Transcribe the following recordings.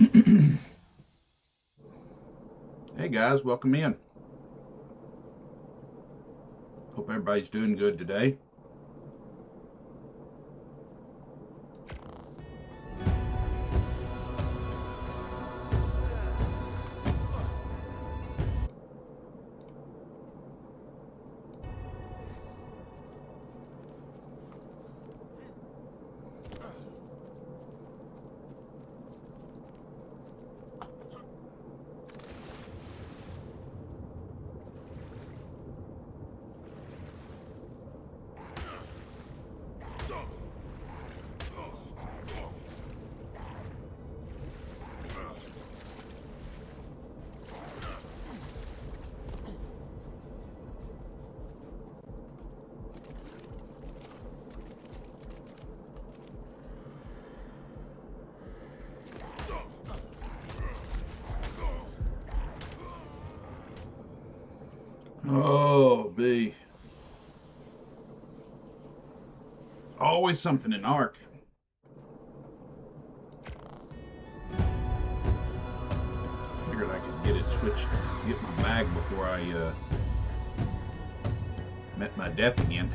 Hey guys, welcome in. Hope everybody's doing good today. Oh, B. Always something in ARK. Figured I could get it switched, get my mag before I met my death again.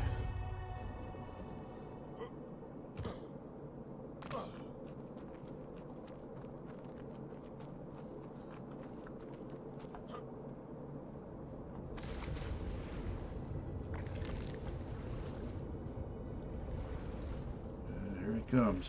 Here he comes.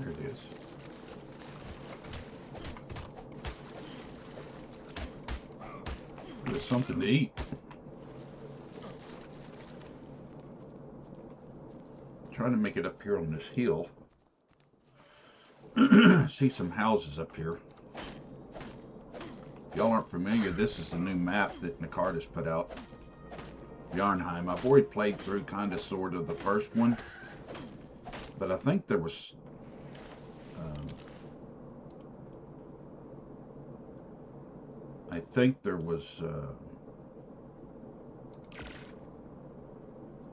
There it is. There's something to eat. Trying to make it up here on this hill. See some houses up here. If y'all aren't familiar, this is the new map that Nicard has put out. Bjarnheim. I've already played through kind of sort of the first one. But I think there was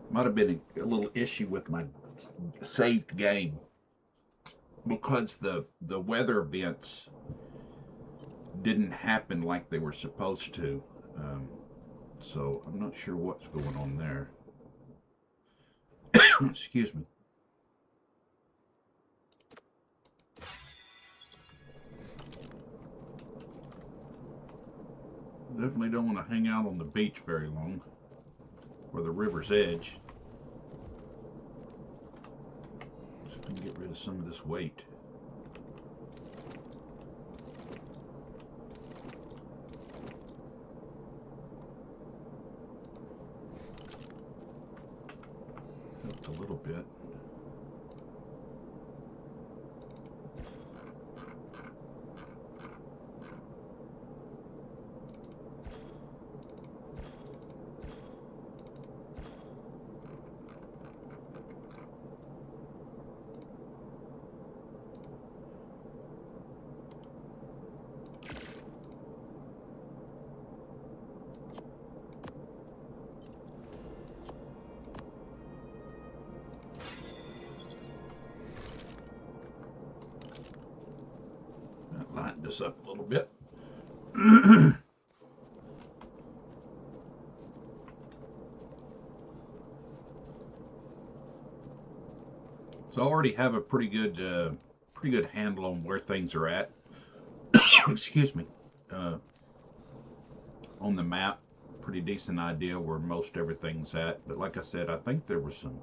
might have been a little issue with my saved game because the weather events didn't happen like they were supposed to. So I'm not sure what's going on there. Excuse me. Definitely don't want to hang out on the beach very long or the river's edge. Just gonna get rid of some of this weight. Helped a little bit. Lighten this up a little bit. So I already have a pretty good handle on where things are at. Excuse me. On the map, pretty decent idea where most everything's at. But like I said, I think there was some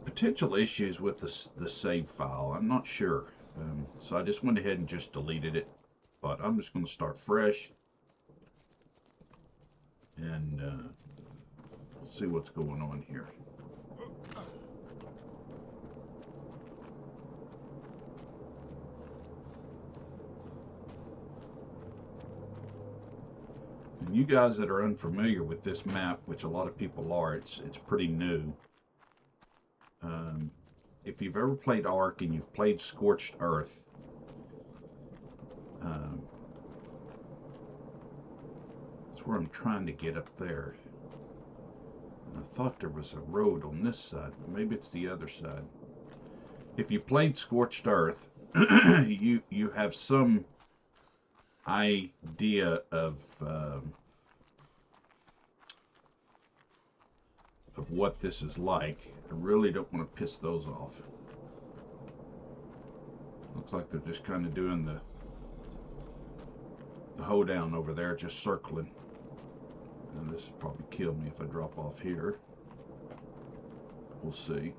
potential issues with the save file. I'm not sure. So I just went ahead and just deleted it. But I'm just going to start fresh and see what's going on here. And you guys that are unfamiliar with this map, which a lot of people are, it's pretty new. If you've ever played ARK and you've played Scorched Earth, that's where I'm trying to get up there. I thought there was a road on this side, but maybe it's the other side. If you played Scorched Earth, you have some idea of what this is like. I really don't want to piss those off. Looks like they're just kind of doing the hoedown over there, just circling. And this will probably kill me if I drop off here. We'll see.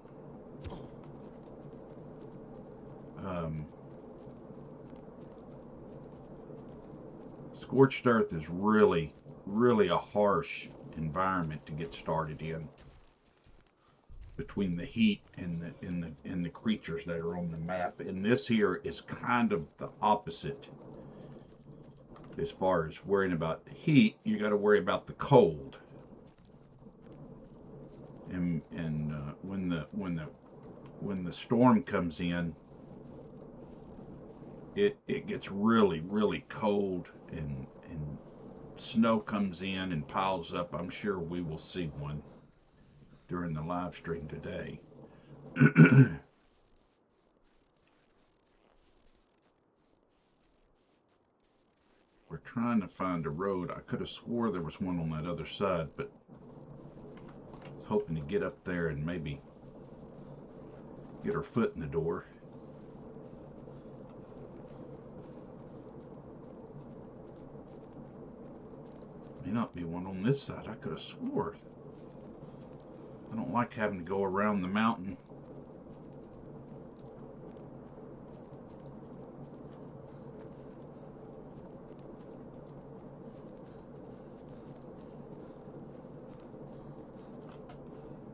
Scorched Earth is really a harsh environment to get started in, between the heat and the creatures that are on the map. And this here is kind of the opposite. As far as worrying about heat, you got to worry about the cold. And when the storm comes in, it gets really cold, and snow comes in and piles up. I'm sure we will see one during the live stream today. We're trying to find a road. I could have swore there was one on that other side, but I was hoping to get up there and maybe get our foot in the door. May not be one on this side. I could have swore. I don't like having to go around the mountain.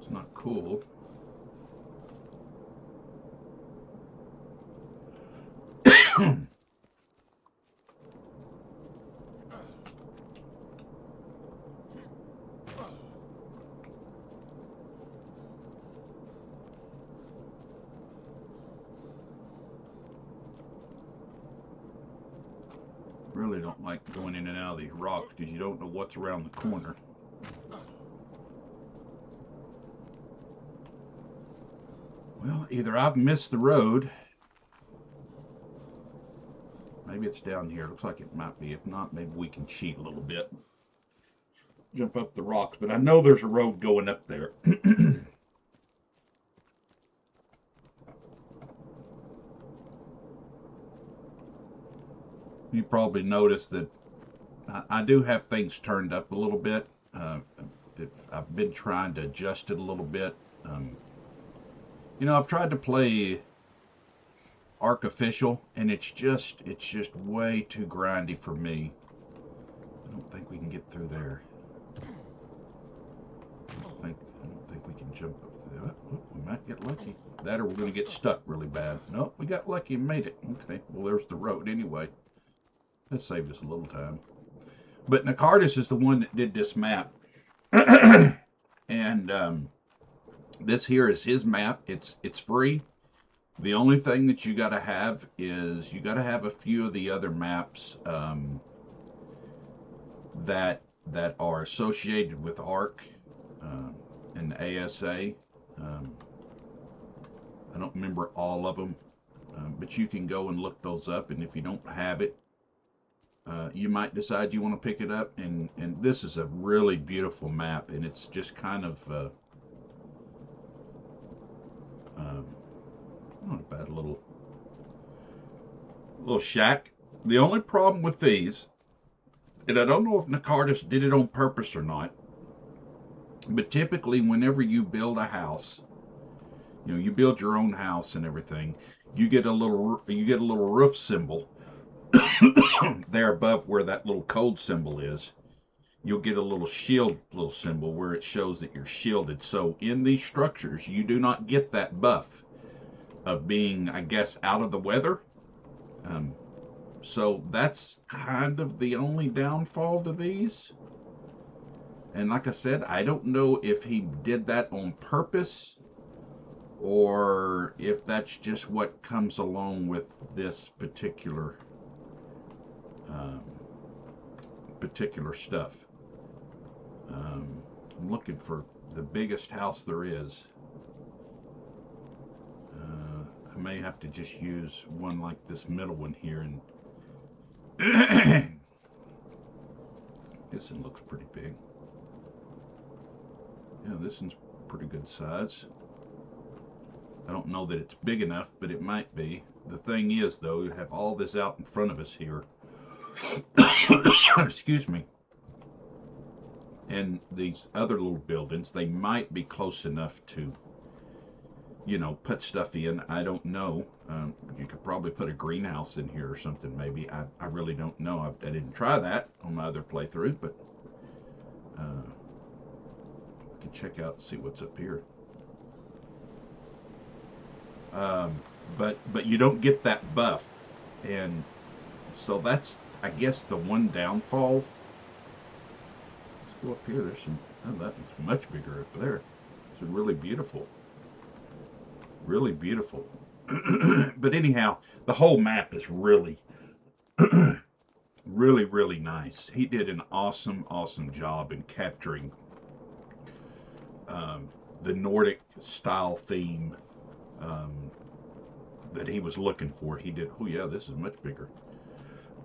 It's not cool. Really don't like going in and out of these rocks because you don't know what's around the corner. Well, either I've missed the road. Maybe it's down here. Looks like it might be. If not, maybe we can cheat a little bit. Jump up the rocks. But I know there's a road going up there. You probably noticed that I do have things turned up a little bit. I've been trying to adjust it a little bit. You know, I've tried to play ARK Official, and it's just way too grindy for me. I don't think we can get through there. I don't think we can jump up there. Oh, we might get lucky. That or we're going to get stuck really bad. Nope, we got lucky and made it. Okay, well, there's the road anyway. That saved us a little time. But Nakardis is the one that did this map. And this here is his map. It's free. The only thing that you got to have is you got to have a few of the other maps that are associated with ARK and ASA. I don't remember all of them, but you can go and look those up. And if you don't have it, you might decide you want to pick it up. And this is a really beautiful map, and it's just kind of not a bad little shack. The only problem with these, and I don't know if Nakardis did it on purpose or not, but typically whenever you build a house, you know, you build your own house and everything, you get a little roof symbol there above where that little code symbol is. you'll get a little shield, little symbol where it shows that you're shielded. So in these structures, you do not get that buff of being, I guess, out of the weather. So that's kind of the only downfall to these. And like I said, I don't know if he did that on purpose or if that's just what comes along with this particular stuff. I'm looking for the biggest house there is. I may have to just use one like this middle one here, and this one looks pretty big. Yeah, this one's pretty good size. I don't know that it's big enough, but it might be. The thing is, though, you have all this out in front of us here. Excuse me. And these other little buildings, they might be close enough to, you know, put stuff in. I don't know. You could probably put a greenhouse in here or something, maybe. I really don't know. I didn't try that on my other playthrough, but I can check out and see what's up here. But you don't get that buff, and so that's, I guess, the one downfall. Let's go up here. There's some. Oh, that one's much bigger up there. It's really beautiful. Really beautiful. But anyhow, the whole map is really, really nice. He did an awesome job in capturing the Nordic style theme that he was looking for. He did. Oh yeah, this is much bigger.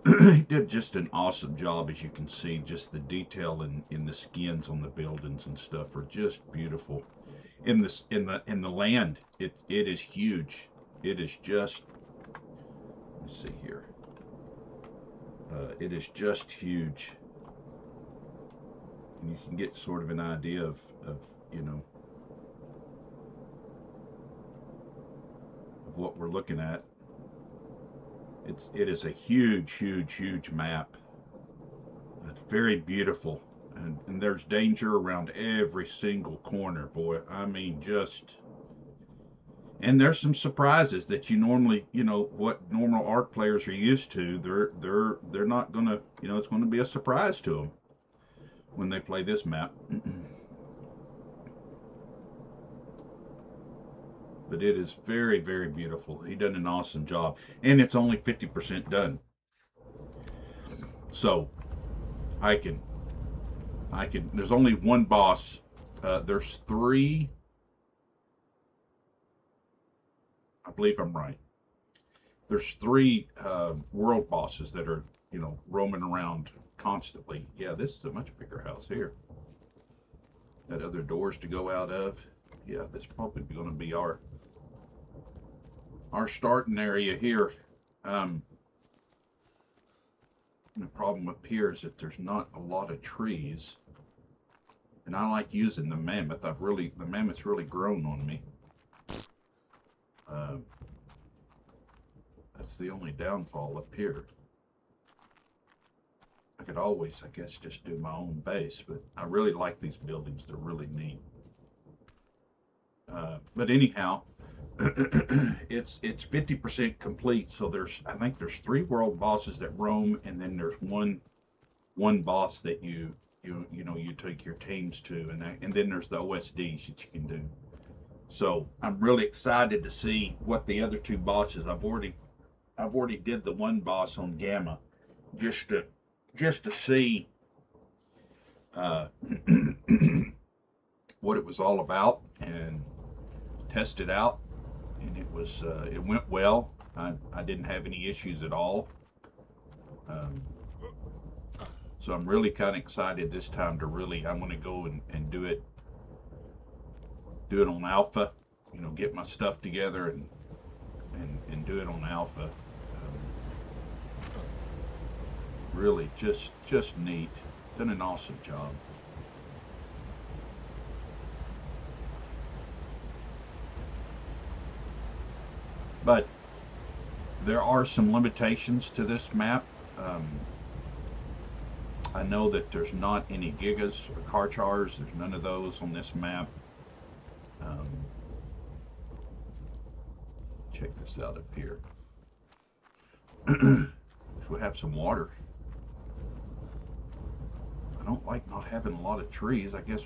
He did just an awesome job, as you can see. Just the detail in the skins on the buildings and stuff are just beautiful. In the land, it is huge. It is just, let's see here. It is just huge. And you can get sort of an idea of you know, of what we're looking at. It is a huge map. It's very beautiful, and there's danger around every single corner, boy. I mean, just, and there's some surprises that you normally, you know, what normal ARK players are used to. They're not gonna, you know, it's going to be a surprise to them when they play this map. But it is very beautiful. He done an awesome job, and it's only 50% done. So I can. There's only one boss. There's 3. I believe I'm right. There's 3 world bosses that are, you know, roaming around constantly. Yeah, this is a much bigger house here. Got other doors to go out of. Yeah, this is probably going to be our starting area here. The problem up here is that there's not a lot of trees, and I like using the mammoth. The mammoth's really grown on me. That's the only downfall up here. I could always, I guess, just do my own base, but I really like these buildings. They're really neat. But anyhow, it's 50% complete. So I think there's 3 world bosses that roam, and then there's one boss that you take your teams to, and then there's the OSDs that you can do. So I'm really excited to see what the other 2 bosses. I've already did the one boss on Gamma, just to see what it was all about and test it out, and it went well. I didn't have any issues at all. So I'm really kind of excited this time to really, I want to go and do it on alpha, you know, get my stuff together and do it on alpha. Really just neat. Done an awesome job. But there are some limitations to this map. I know that there's not any gigas or karchars. There's none of those on this map. Um, check this out up here. We have some water. I don't like not having a lot of trees. I guess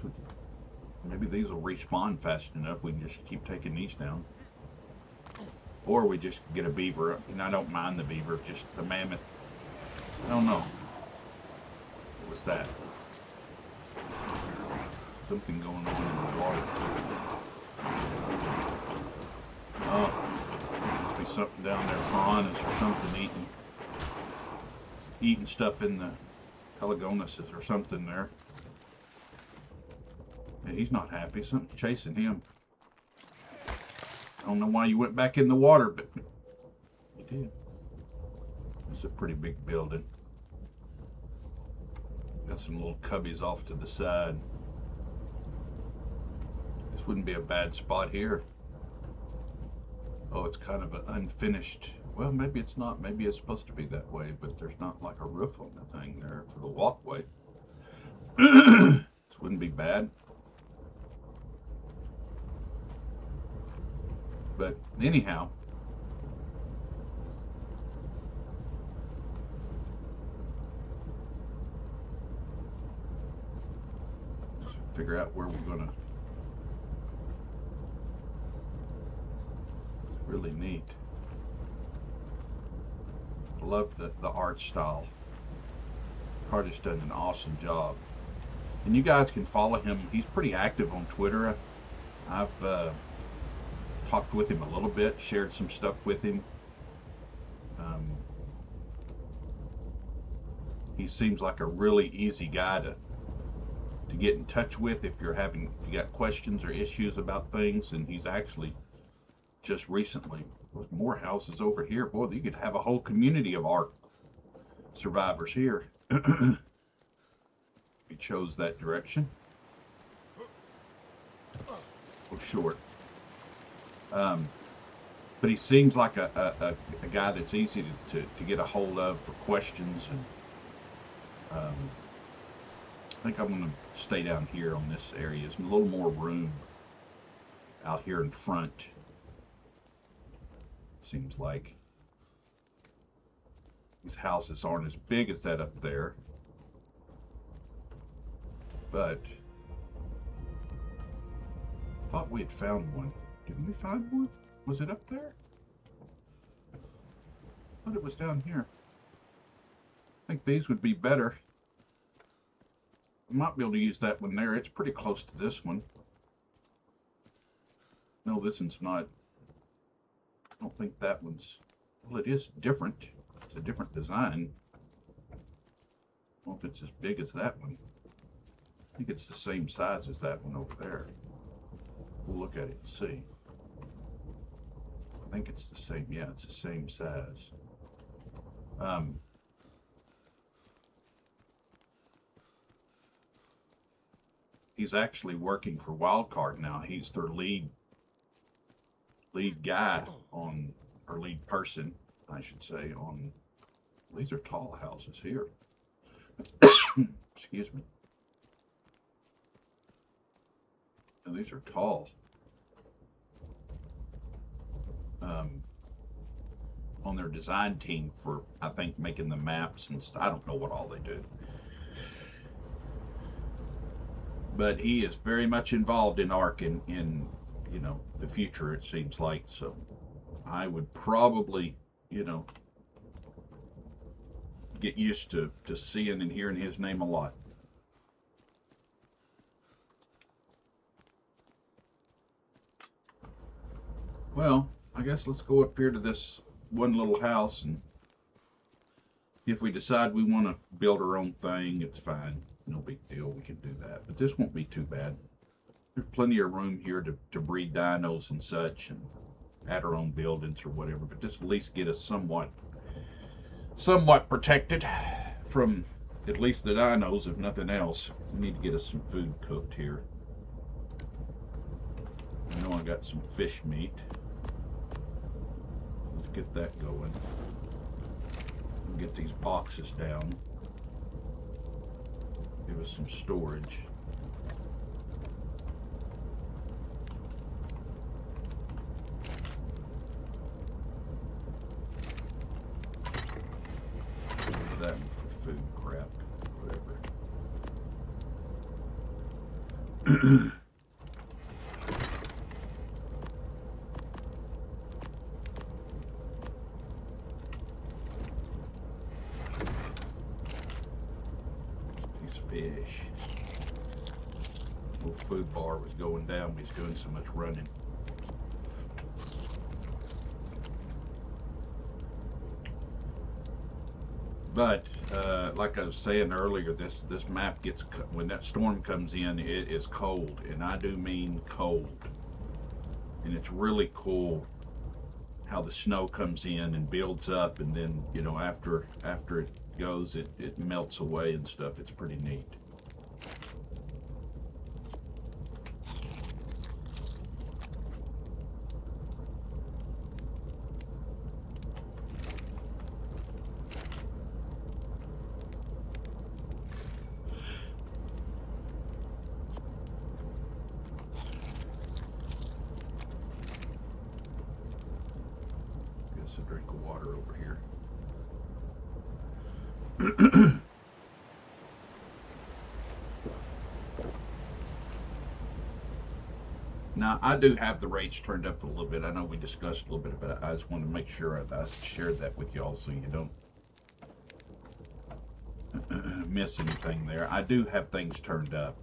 maybe these will respawn fast enough. We can just keep taking these down. Or we just get a beaver. And I don't mind the beaver, just the mammoth. I don't know. What was that? Something going on in the water. Oh, must be something down there, piranhas or something eating stuff in the Pelagonuses or something there. Yeah, he's not happy. Something's chasing him. I don't know why you went back in the water, but you did. It's a pretty big building. Got some little cubbies off to the side. This wouldn't be a bad spot here. Oh, it's kind of an unfinished. Well, maybe it's not. Maybe it's supposed to be that way, but there's not like a roof on the thing there for the walkway. This wouldn't be bad. But anyhow, let's figure out where we're gonna. It's really neat. I love the art style. Artist done an awesome job, and you guys can follow him. He's pretty active on Twitter. I've talked with him a little bit, shared some stuff with him. He seems like a really easy guy to get in touch with if you got questions or issues about things. And he's actually just recently, with more houses over here, boy, you could have a whole community of ARK survivors here. He chose that direction. Oh, short. But he seems like a guy that's easy to get a hold of for questions. And I think I'm going to stay down here on this area. There's a little more room out here in front. Seems like these houses aren't as big as that up there, but I thought we had found one. Didn't we find one? Was it up there? I thought it was down here. I think these would be better. I might be able to use that one there. It's pretty close to this one. No, this one's not. I don't think that one's. Well, it is different. It's a different design. I don't know if it's as big as that one. I think it's the same size as that one over there. We'll look at it and see. I think it's the same. Yeah, it's the same size. He's actually working for Wildcard now. He's their lead guy on, or lead person, I should say, on. These are tall houses here. Excuse me. And these are tall. On their design team for, I think, making the maps and stuff. I don't know what all they do. But he is very much involved in ARK in you know, the future, it seems like. So I would probably, you know, get used to seeing and hearing his name a lot. Well, I guess let's go up here to this one little house, and if we decide we want to build our own thing, it's fine. No big deal, we can do that. But this won't be too bad. There's plenty of room here to breed dinos and such, and add our own buildings or whatever. But just at least get us somewhat protected from at least the dinos, if nothing else. We need to get us some food cooked here. I know I got some fish meat. Let's get that going. We'll get these boxes down. us some storage. That for food crap, whatever. These fish. Little food bar was going down. We was doing so much running. But like I was saying earlier, this map gets, when that storm comes in, it is cold, and I do mean cold. And it's really cool how the snow comes in and builds up, and then, you know, after it goes, it melts away and stuff. It's pretty neat. A drink of water over here. Now, I do have the rates turned up a little bit. I know we discussed a little bit, but I just want to make sure I shared that with y'all so you don't miss anything there. I do have things turned up.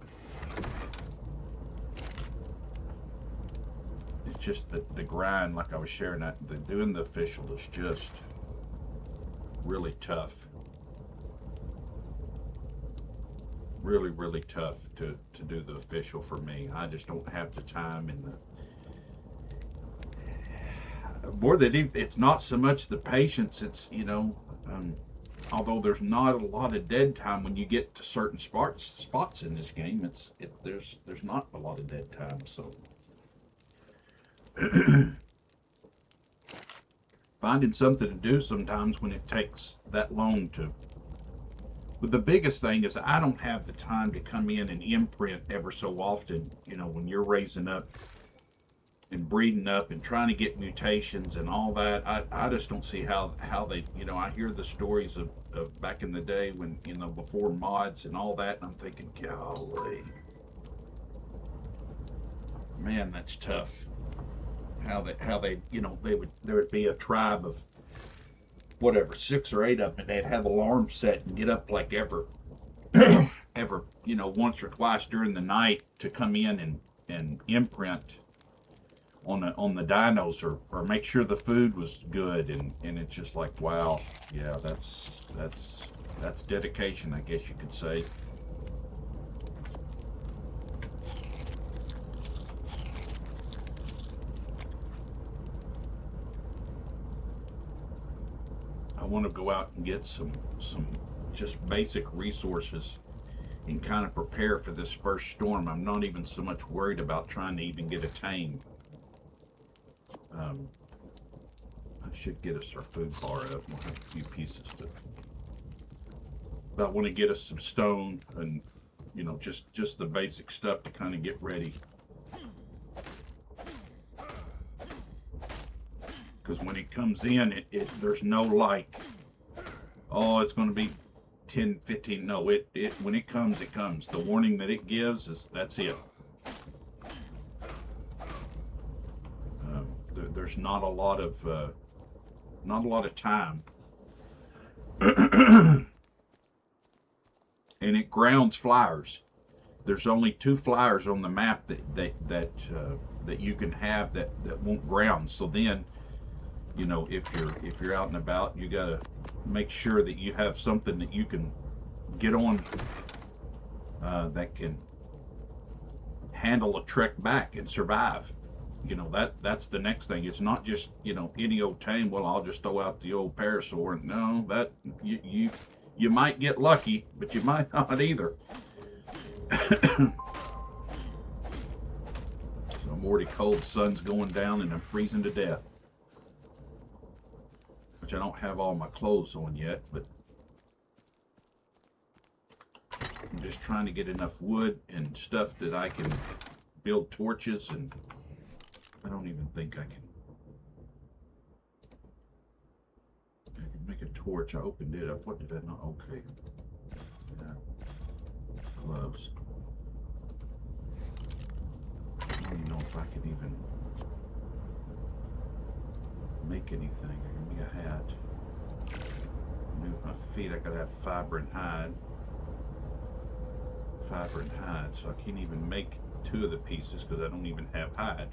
It's just that the grind, like I was sharing, doing the official is just really tough. Really, really tough to do the official for me. I just don't have the time and it's not so much the patience. It's, you know, although there's not a lot of dead time when you get to certain spots in this game, there's not a lot of dead time. So finding something to do sometimes when it takes that long to. But the biggest thing is I don't have the time to come in and imprint ever so often. You know, when you're raising up and breeding up and trying to get mutations and all that, I just don't see how they, you know, I hear the stories of back in the day when, you know, before mods and all that, and I'm thinking, golly, man, that's tough. How they, you know, there would be a tribe of whatever, 6 or 8 of them, and they'd have alarms set and get up like ever, you know, once or twice during the night to come in and imprint on the dinos or make sure the food was good, and it's just like, wow, yeah, that's dedication, I guess you could say. I want to go out and get some just basic resources and kind of prepare for this first storm. I'm not even so much worried about trying to even get a tame. I should get us our food bar up. We'll have a few pieces to. But I want to get us some stone and, you know, just the basic stuff to kind of get ready. Because when it comes in, there's no like, oh, it's going to be 10, 15. No, when it comes, it comes. The warning that it gives that's it. There's not a lot of time, and it grounds flyers. There's only 2 flyers on the map that you can have that won't ground. So then, you know, if you're out and about, you gotta make sure that you have something that you can get on that can handle a trek back and survive. You know, that's the next thing. It's not just, you know, any old tame. Well, I'll just throw out the old parasaur. No, that you might get lucky, but you might not either. So I'm already cold. Sun's going down, and I'm freezing to death. Which I don't have all my clothes on yet, but just trying to get enough wood and stuff that I can build torches, and I don't even think I can make a torch. I opened it up. What did I not? Okay. Yeah. Gloves. I don't even know if I can even make anything. Give me a hat. Move my feet. I gotta have fiber and hide. Fiber and hide. So I can't even make two of the pieces because I don't even have hide.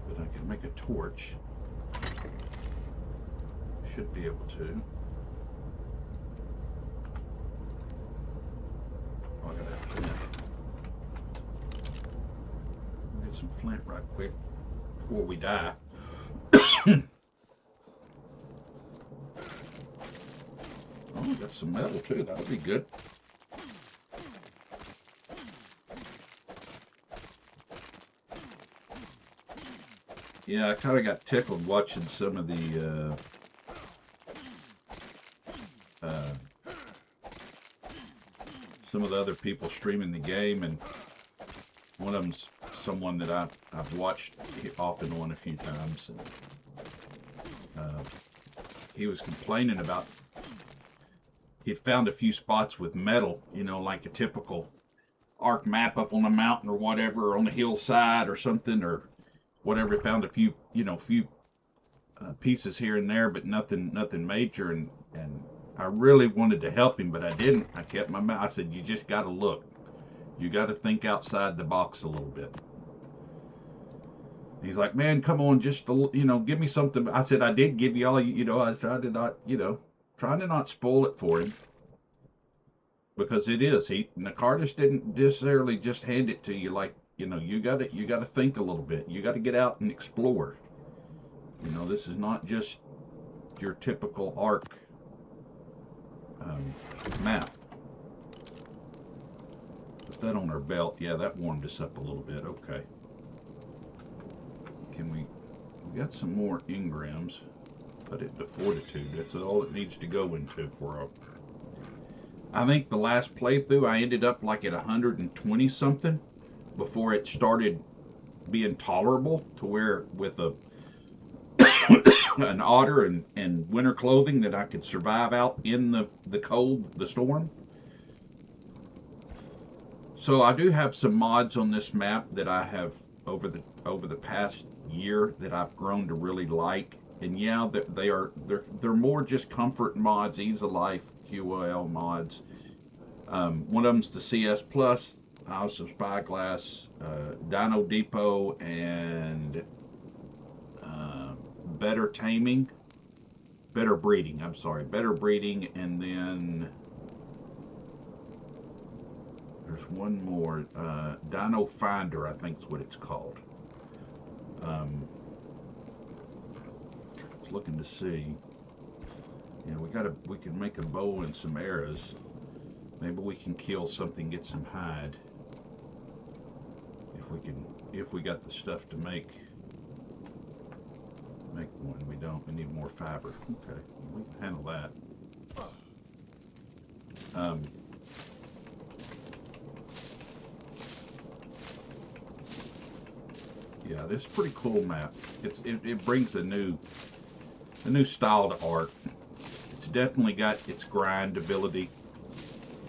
But I can make a torch. Should be able to. Oh, I gotta have flint. Get some flint right quick before we die. Oh, we got some metal too. That'll be good. Yeah, I kind of got tickled watching some of the other people streaming the game, and one of them's someone that I've watched off and on a few times. And, he was complaining about he'd found a few spots with metal, you know, like a typical ARK map up on a mountain or whatever, or on the hillside or something, or whatever. Found a few, you know, pieces here and there, but nothing major. And I really wanted to help him, but I didn't. I kept my mouth. I said, you just got to look. You got to think outside the box a little bit. He's like, man, come on, just, you know, give me something. I said, I did give you all, you know, I tried to not, you know, trying to not spoil it for him. Because it is. And the artist didn't necessarily just hand it to you like, you know, you got to think a little bit. You got to get out and explore. You know, this is not just your typical ARK map. Put that on our belt. Yeah, that warmed us up a little bit. Okay. We got some more engrams. Put it to fortitude. That's all it needs to go into for I think the last playthrough I ended up like at 120 something before it started being tolerable, to where with an otter and winter clothing that I could survive out in the cold, the storm. So I do have some mods on this map that I have over the past year that I've grown to really like. And yeah, they're more just comfort mods, ease of life, QOL mods. One of them's the CS Plus, House of Spyglass, Dino Depot, and Better Breeding, and then there's one more, Dino Finder, I think is what it's called. I was looking to see. Yeah, we can make a bow and some arrows. Maybe we can kill something, get some hide. If we got the stuff to make one. We don't. We need more fiber. Okay, we can handle that. Yeah, this is a pretty cool map. It brings a new style to ARK. It's definitely got its grindability,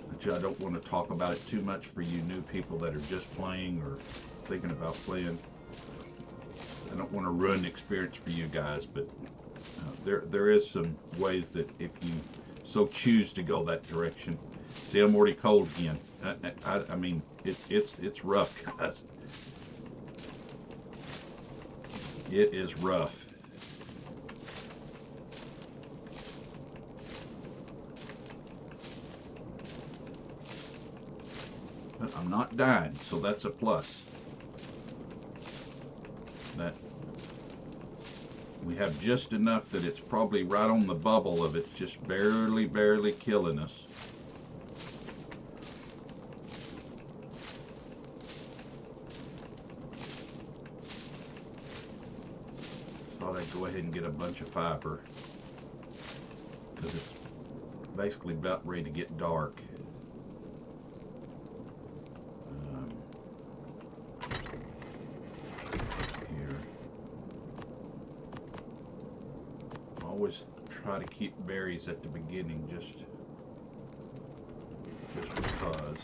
which I don't want to talk about it too much for you new people that are just playing or thinking about playing. I don't want to ruin the experience for you guys, but there is some ways that if you so choose to go that direction. See, I'm already cold again. I mean, it's rough, guys. It is rough. But I'm not dying, so that's a plus. That we have just enough that it's probably right on the bubble of it's just barely killing us. Thought I'd go ahead and get a bunch of fiber. because it's basically about ready to get dark. Here. Always try to keep berries at the beginning, just because.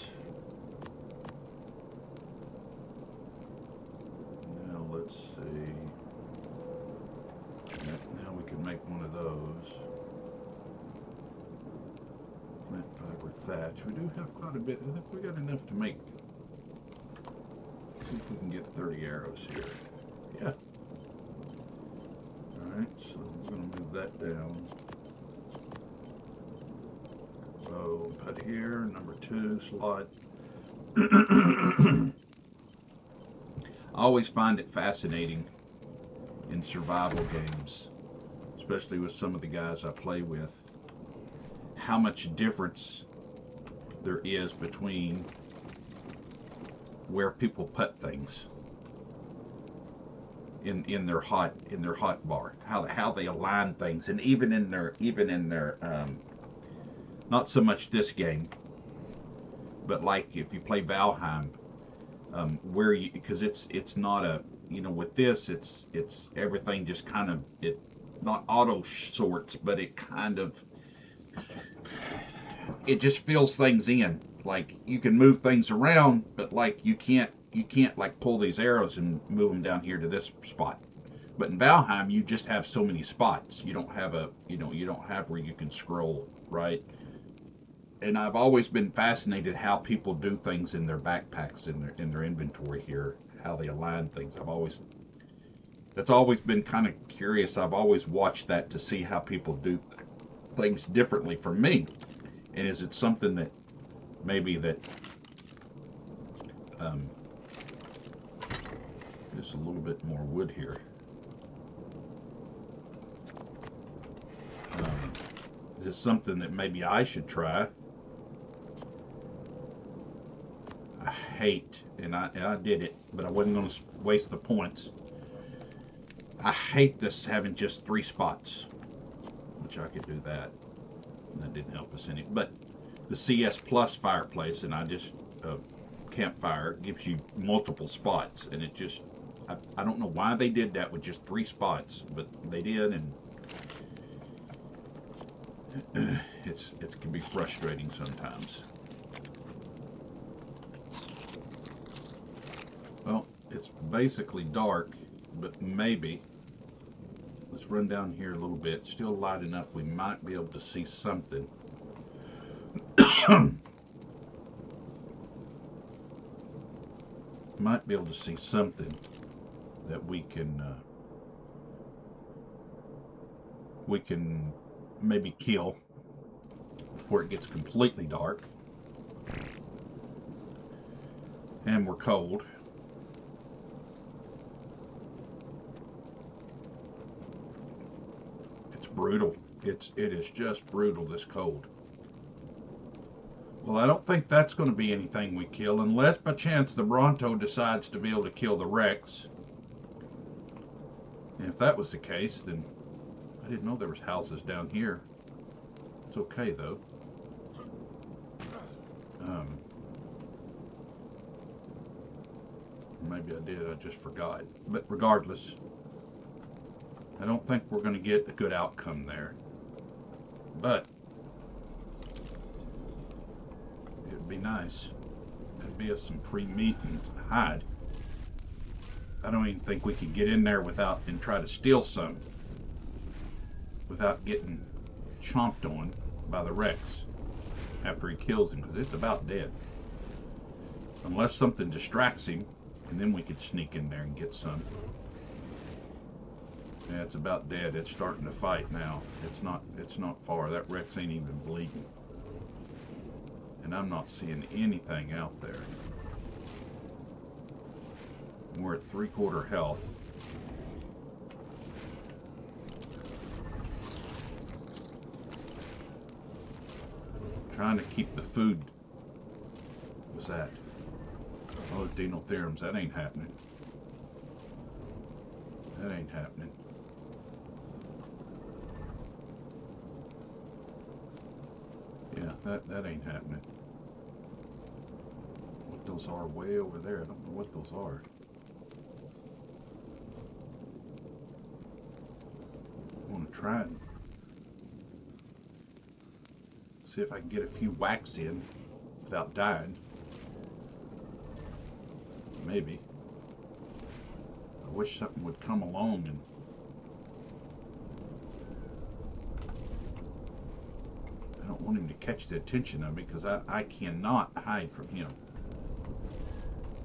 Now let's see. Now we can make one of those. Plant fiber thatch. We do have quite a bit. I think we got enough to make. See if we can get 30 arrows here. Yeah. Alright, so we're going to move that down. So put here, number 2 slot. I always find it fascinating in survival games, especially with some of the guys I play with, how much difference there is between where people put things in their hot bar, how they align things, and even in their not so much this game, but like if you play Valheim, where you, because it's not a, you know, with this it's everything just kind of, it not auto sorts, but it kind of, it just fills things in. Like you can move things around, but like you can't like pull these arrows and move them down here to this spot. But in Valheim, you just have so many spots. You don't have a, you don't have where you can scroll, right? And I've always been fascinated how people do things in their backpacks, in their inventory here, how they align things. That's always been kind of curious. I've always watched that to see how people do things differently from me. And is it something that maybe that there's a little bit more wood here. Is it something that maybe I should try? I hate, and I did it, but I wasn't going to waste the points. I hate this having just 3 spots, which I could do that. That didn't help us any. But the CS Plus fireplace, and I just campfire gives you multiple spots, and it just, I don't know why they did that with just 3 spots, but they did, and it can be frustrating sometimes. Well, it's basically dark, but maybe let's run down here a little bit. Still light enough we might be able to see something. Might be able to see something that we can maybe kill before it gets completely dark and we're cold. It's brutal. It is just brutal, this cold. Well, I don't think that's going to be anything we kill, unless by chance the Bronto decides to be able to kill the Rex. And if that was the case, then I didn't know there was houses down here. It's okay, though. Maybe I did, I just forgot. But regardless, I don't think we're going to get a good outcome there. But it'd be nice. It'd be some free meat and hide. I don't even think we could get in there without and try to steal some without getting chomped on by the Rex after he kills him, because it's about dead. Unless something distracts him, and then we could sneak in there and get some. Yeah, it's about dead. It's starting to fight now. It's not far. That Rex ain't even bleeding. And I'm not seeing anything out there. We're at 3/4 health. Trying to keep the food. What's that? Oh, denotherums. That ain't happening. That ain't happening. That ain't happening. What those are way over there. I don't know what those are. I want to try and see if I can get a few whacks in without dying. Maybe. I wish something would come along and I don't want him to catch the attention of me because I cannot hide from him.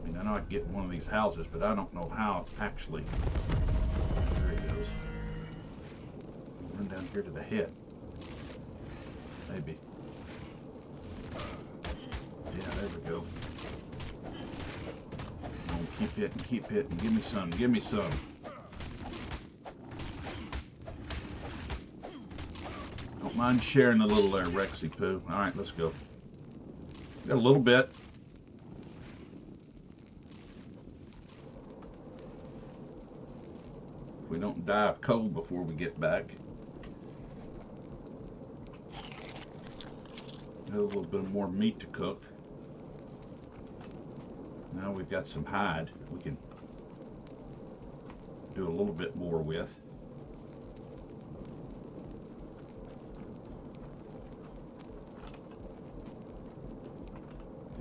I mean, I know I can get in one of these houses, but I don't know how actually. There he goes. Run down here to the head. Maybe. Yeah, there we go. Oh, keep hitting, keep hitting. Give me some, give me some. Don't mind sharing a little there, Rexy Poo. All right, let's go. Got a little bit. If we don't die of cold before we get back. Got a little bit more meat to cook. Now we've got some hide we can do a little bit more with.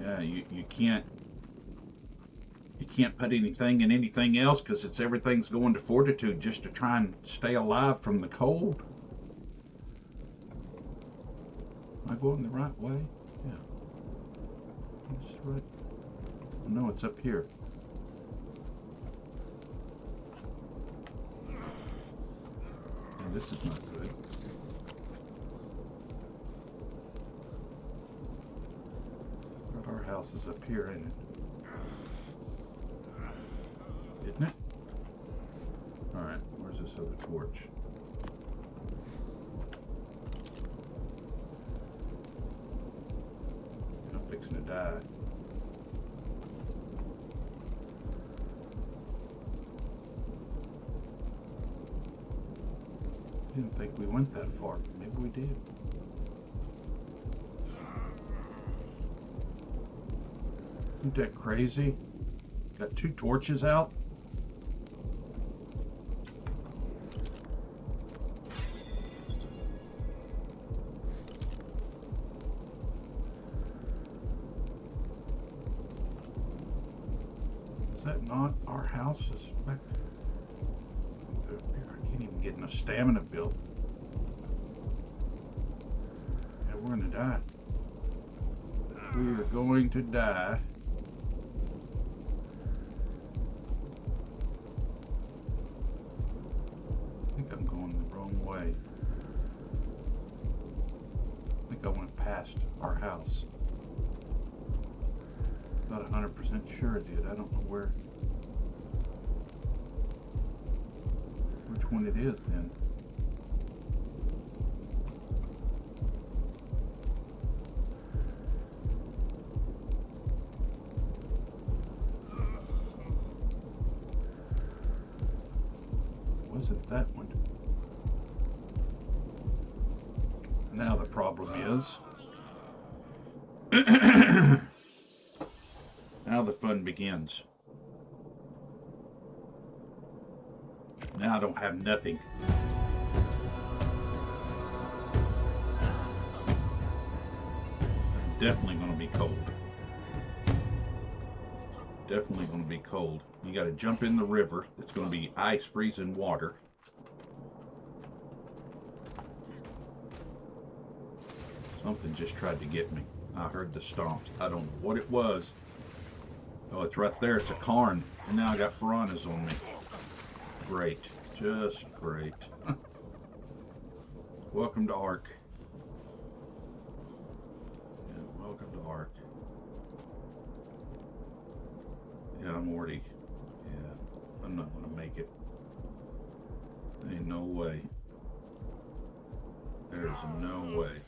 Yeah, you can't put anything in anything else because everything's going to fortitude just to try and stay alive from the cold. Am I going the right way? Yeah. That's right. Oh, no, it's up here. Yeah, this is not good. But our house is up here, ain't it? Isn't it? Alright, where's this other torch? I'm fixing to die. Didn't think we went that far. Maybe we did. Isn't that crazy? Got 2 torches out. Is that not our house? Is back? I can't even get enough stamina built. Yeah, we're gonna die. We are going to die. I think I'm going the wrong way. I think I went past our house. Not 100% sure I did. I don't know where. Which one it is then. Wasn't that one? Now the problem is now the fun begins. Now I don't have nothing. Definitely going to be cold. Definitely going to be cold. You got to jump in the river. It's going to be ice freezing water. Something just tried to get me. I heard the stomps. I don't know what it was. Oh, it's right there. It's a cairn. And now I got piranhas on me. Great. Just great. Welcome to ARK. Yeah, welcome to ARK. Yeah, I'm already... Yeah, I'm not going to make it. Ain't no way. There's no way.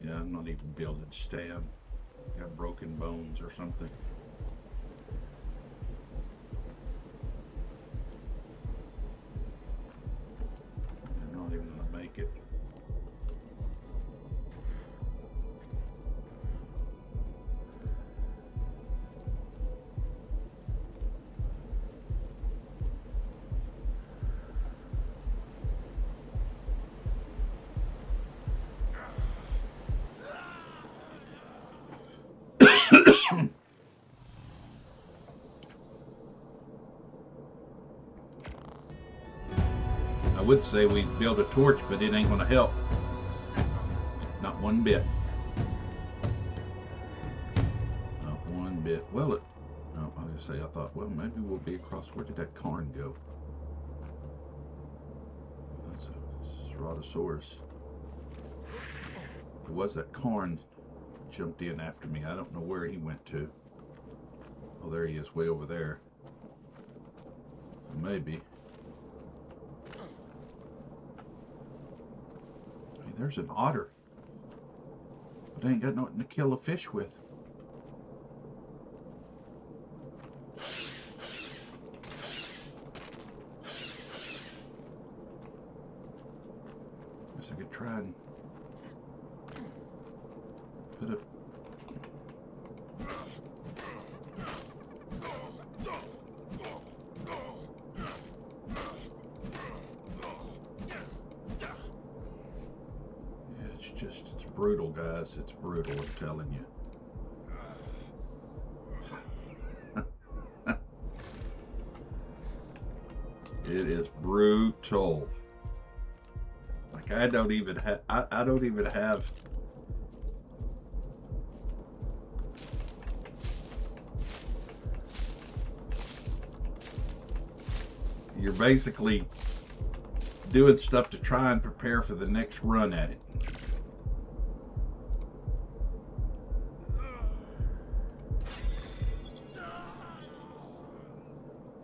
Yeah, I'm not even be able to stand. Got broken bones or something. I'm not even gonna make it. would say we build a torch, but it ain't gonna help. Not one bit. Not one bit. Well, no, I was gonna say, I thought, well, maybe we'll be across. Where did that Karn go? That's a Ceratosaurus. There was that Karn jumped in after me. I don't know where he went to. Oh, there he is, way over there. Maybe. Hey, there's an otter. But I ain't got nothing to kill a fish with. Guess I could try and put a... It's brutal, guys. It's brutal, I'm telling you. It is brutal. Like I don't even have. I don't even have. You're basically doing stuff to try and prepare for the next run at it.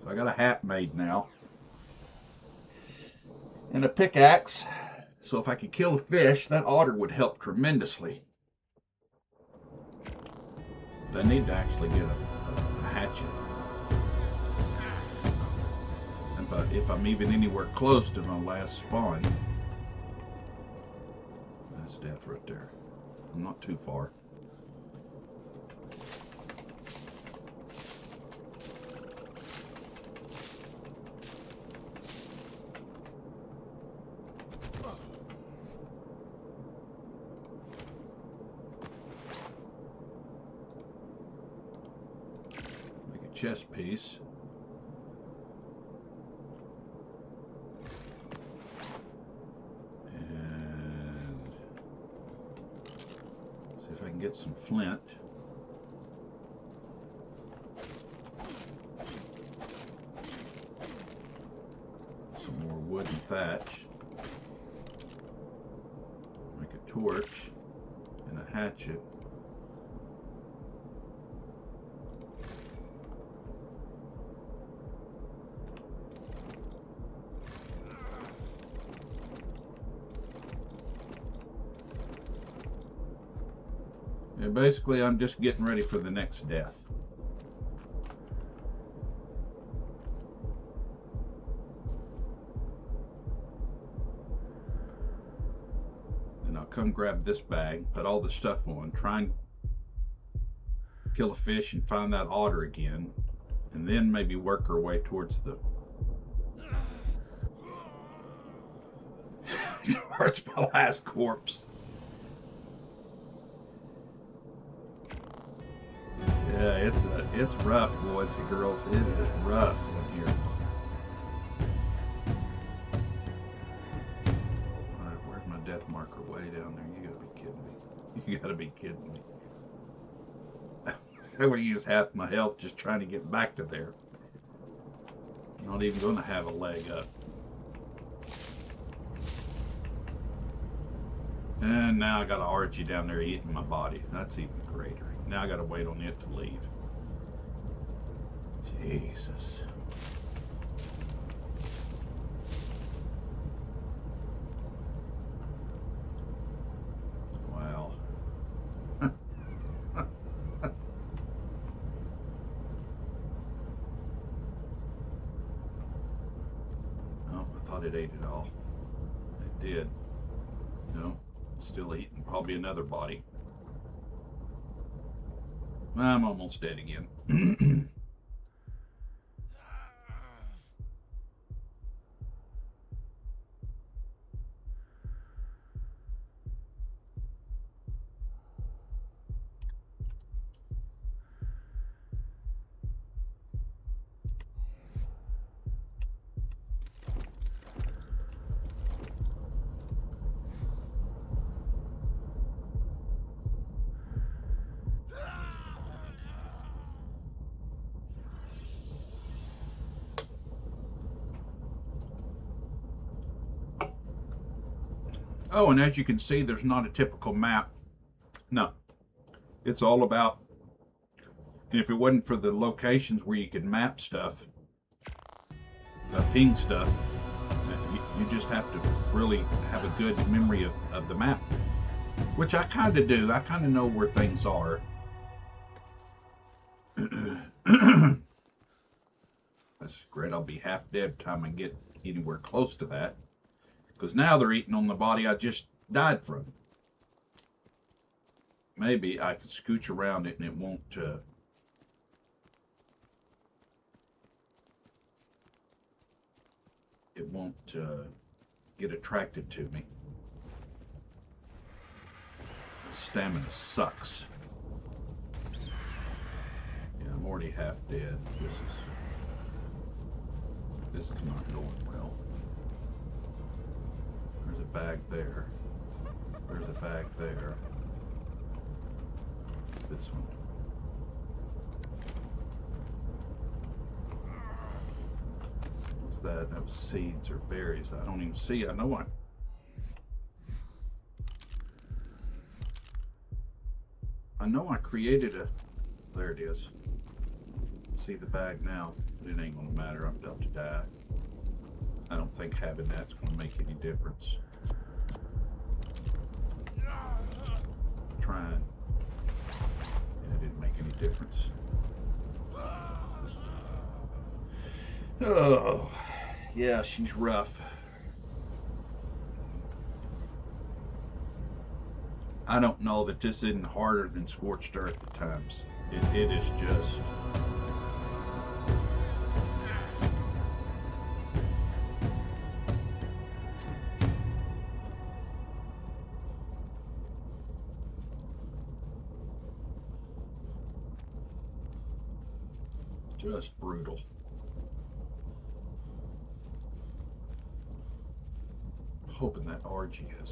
So I got a hat made now. And a pickaxe. So if I could kill a fish, that otter would help tremendously. But I need to actually get a hatchet. And if I'm even anywhere close to my last spawn, that's death right there. I'm not too far. Chest piece. And see if I can get some flint. Some more wood and thatch. Make a torch and a hatchet. And basically, I'm just getting ready for the next death. And I'll come grab this bag, put all the stuff on, try and kill a fish and find that otter again, and then maybe work our way towards the... towards my last corpse. Yeah, it's rough, boys and girls. It is rough in here. All right, where's my death marker? Way down there. You gotta be kidding me. You gotta be kidding me. So we use half my health just trying to get back to there. Not even gonna have a leg up. And now I got an Archie down there eating my body. That's even greater. Now I gotta wait on it to leave. Jesus. Wow. Oh, I thought it ate it all. It did. No, still eating probably another body. I'm almost dead again. Oh, and as you can see, there's not a typical map. No, it's all about, and if it wasn't for the locations where you could map stuff, ping stuff, you just have to really have a good memory of the map, which I kind of do. I kind of know where things are. That's great. I'll be half dead by the time I get anywhere close to that, because now they're eating on the body I just died from. Maybe I can scooch around it and it won't get attracted to me. Stamina sucks. Yeah, I'm already half dead. This is not going well. There's a bag there. There's a bag there. What's this one? What's that? That was seeds or berries. I don't even see. I know I created a. There it is. See the bag now. It ain't gonna matter. I'm about to die. I don't think having that's gonna make any difference. Trying. Yeah, it didn't make any difference. Oh, yeah, she's rough. I don't know that this isn't harder than Scorched Earth at times. It is just brutal. Hoping that RG is.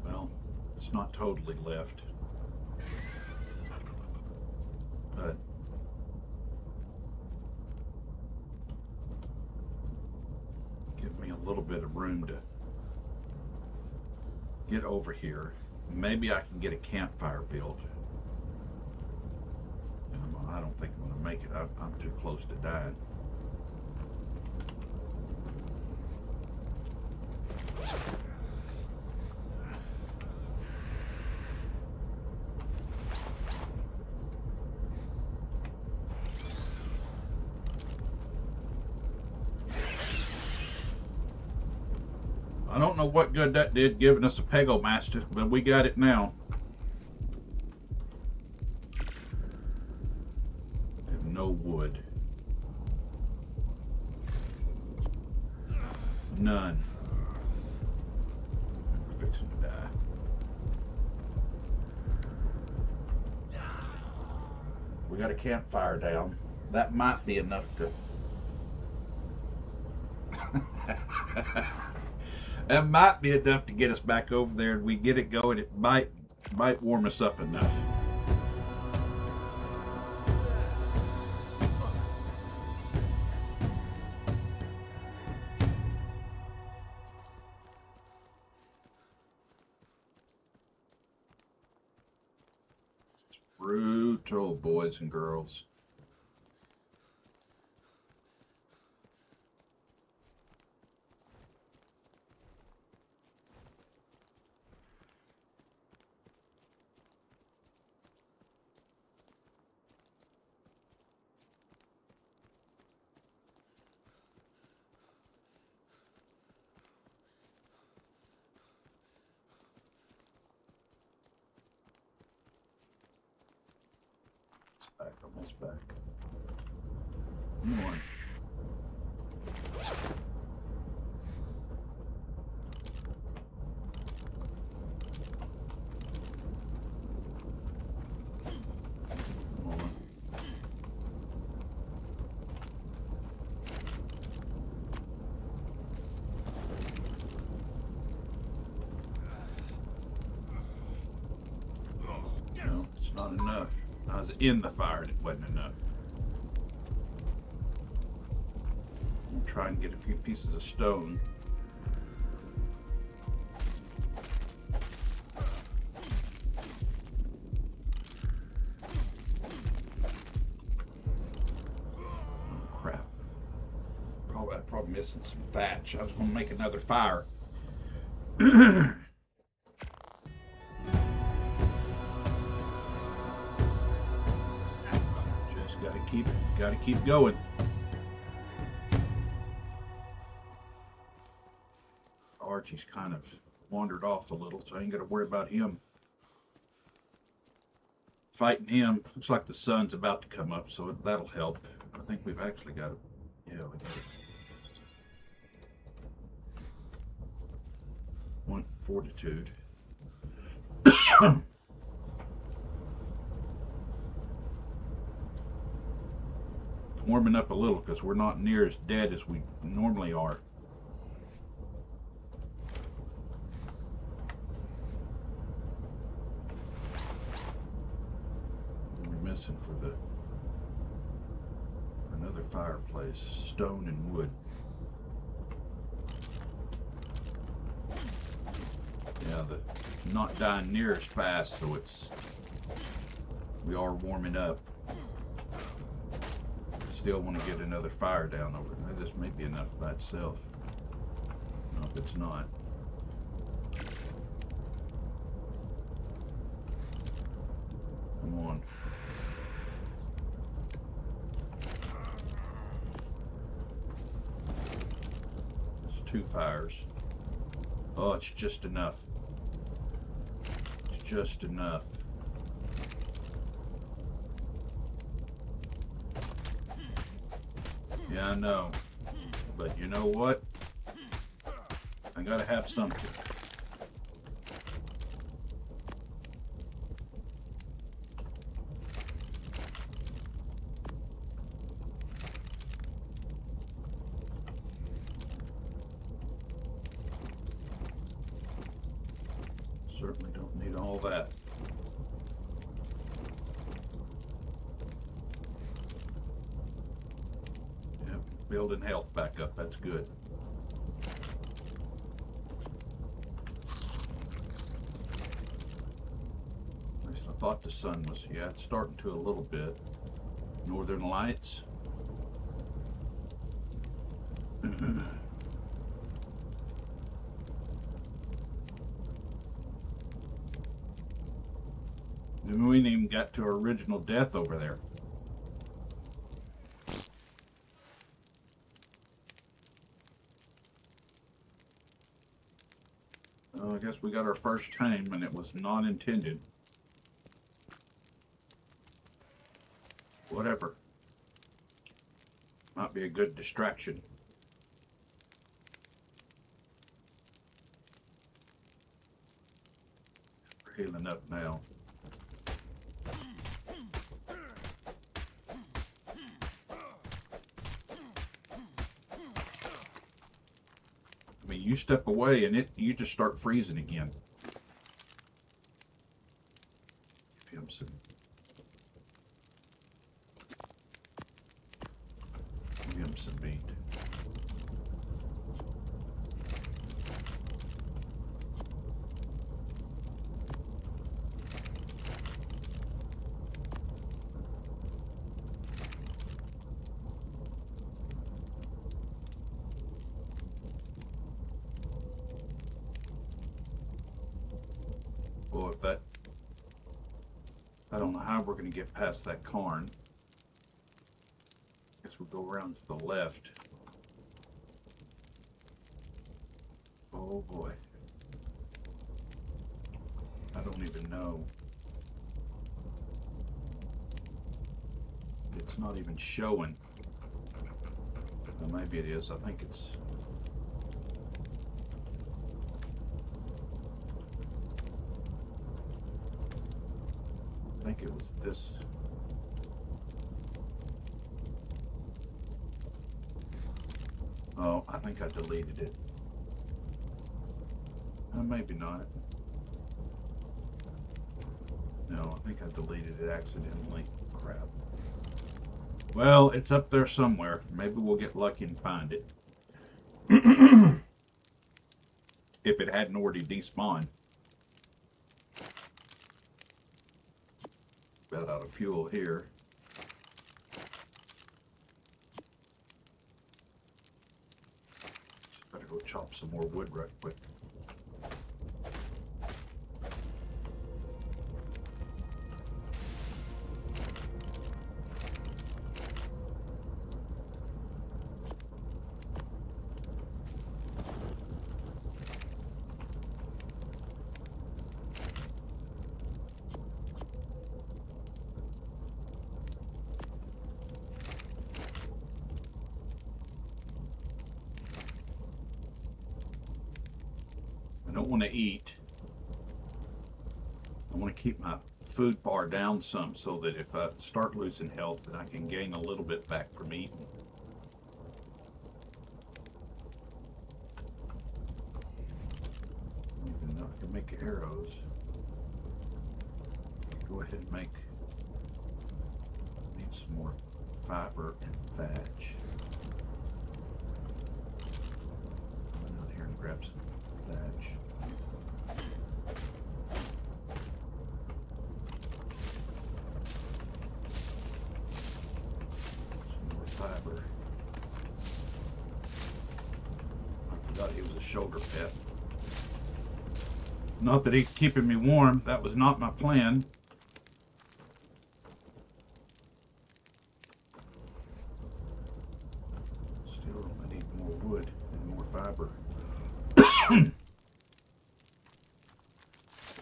Well, it's not totally left. But give me a little bit of room to get over here. Maybe I can get a campfire built. I don't think I'm going to make it. I'm too close to dying. I don't know what good that did giving us a Pego Master, but we got it now. And no wood. None. We're fixing to die. We got a campfire down. That might be enough to... That might be enough to get us back over there, and we get it going. It might warm us up enough. It's brutal, boys and girls. Back, almost back. Come on. Come on. No, it's not enough. I was in the fire and it wasn't enough. I'm gonna try and get a few pieces of stone. thatch. I was going to make another fire. Just gotta keep going. Archie's kind of wandered off a little, so I ain't got to worry about him. Fighting him. Looks like the sun's about to come up, so that'll help. I think we've actually got it. Yeah, we got it. One fortitude. Warming up a little because we're not near as dead as we normally are. We're missing for another fireplace, stone and wood. Yeah, the not dying near as fast, so we are warming up. Still want to get another fire down over there. This may be enough by itself. No, if it's not. Come on. It's 2 fires. Oh, it's just enough. It's just enough. Yeah, I know. But you know what? I gotta have something. Certainly don't need all that. Yep, building health back up, that's good. At least I thought the sun was, yeah, it's starting to a little bit. Northern Lights. We ain't even got to our original death over there. I guess we got our first time and it was not intended. Whatever. Might be a good distraction. We're healing up now. I mean, you step away and you just start freezing again. Give him some. Give him some meat. Well, I don't know how we're going to get past that cairn. Guess we'll go around to the left. Oh boy. I don't even know. It's not even showing. Well, maybe it is. I think it's... I think it was this. Oh, I think I deleted it. Maybe not. No, I think I deleted it accidentally. Crap. Well, it's up there somewhere. Maybe we'll get lucky and find it. If it hadn't already despawned. About out of fuel here. chop some more wood right quick. I don't want to eat. I want to keep my food bar down some so that if I start losing health, then I can gain a little bit back from eating. Even though I can make arrows, go ahead and need some more fiber and thatch. Run out here and grab some thatch. Fiber. I forgot he was a shoulder pet. Not that he's keeping me warm. That was not my plan. Still, I need more wood and more fiber.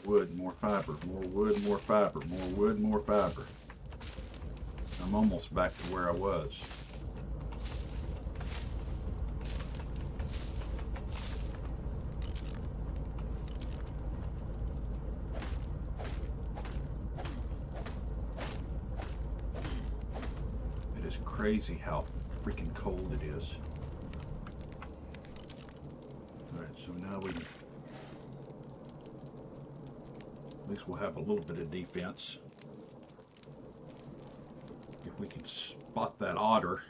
Wood, more fiber, more wood, more fiber, more wood, more fiber. I'm almost back to where I was. It is crazy how freaking cold it is. Alright, so now at least we'll have a little bit of defense. If we can spot that otter.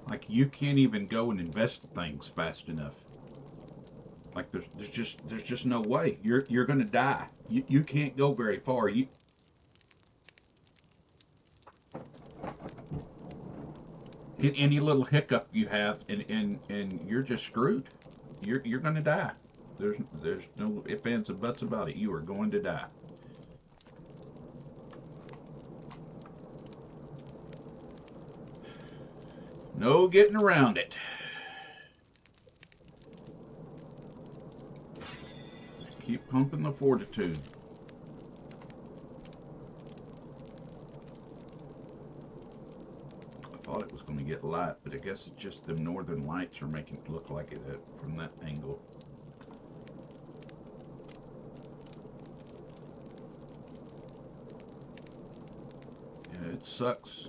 Like, you can't even go and invest things fast enough. Like, there's just no way. You're gonna die. You can't go very far. Any little hiccup you have, and you're just screwed. You're gonna die. There's no ifs, ands, and buts about it. You are going to die. No getting around it. Keep pumping the fortitude. I thought it was going to get light, but I guess it's just the northern lights are making it look like it from that angle. Yeah, it sucks.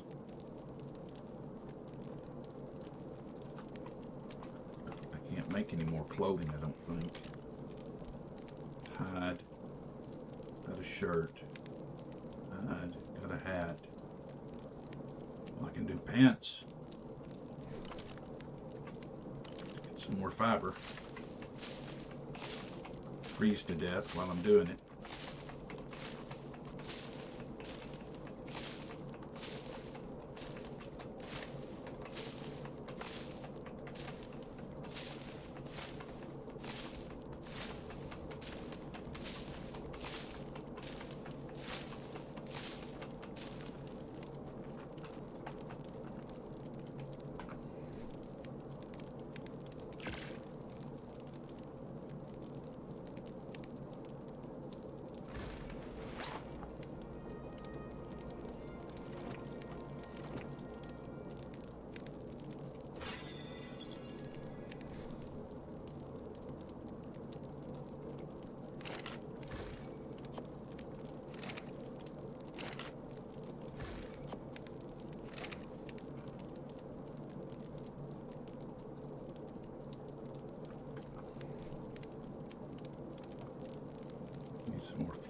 Can't make any more clothing, I don't think. Hide. Got a shirt. Hide. Got a hat. Well, I can do pants. Get some more fiber. Freeze to death while I'm doing it.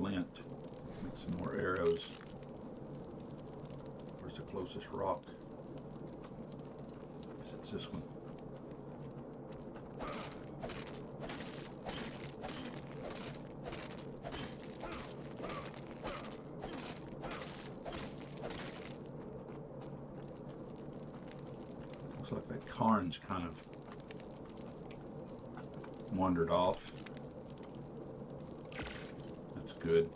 flint. Make some more arrows. Where's the closest rock? I guess it's this one. Looks like that cairn's kind of wandered off. That's good.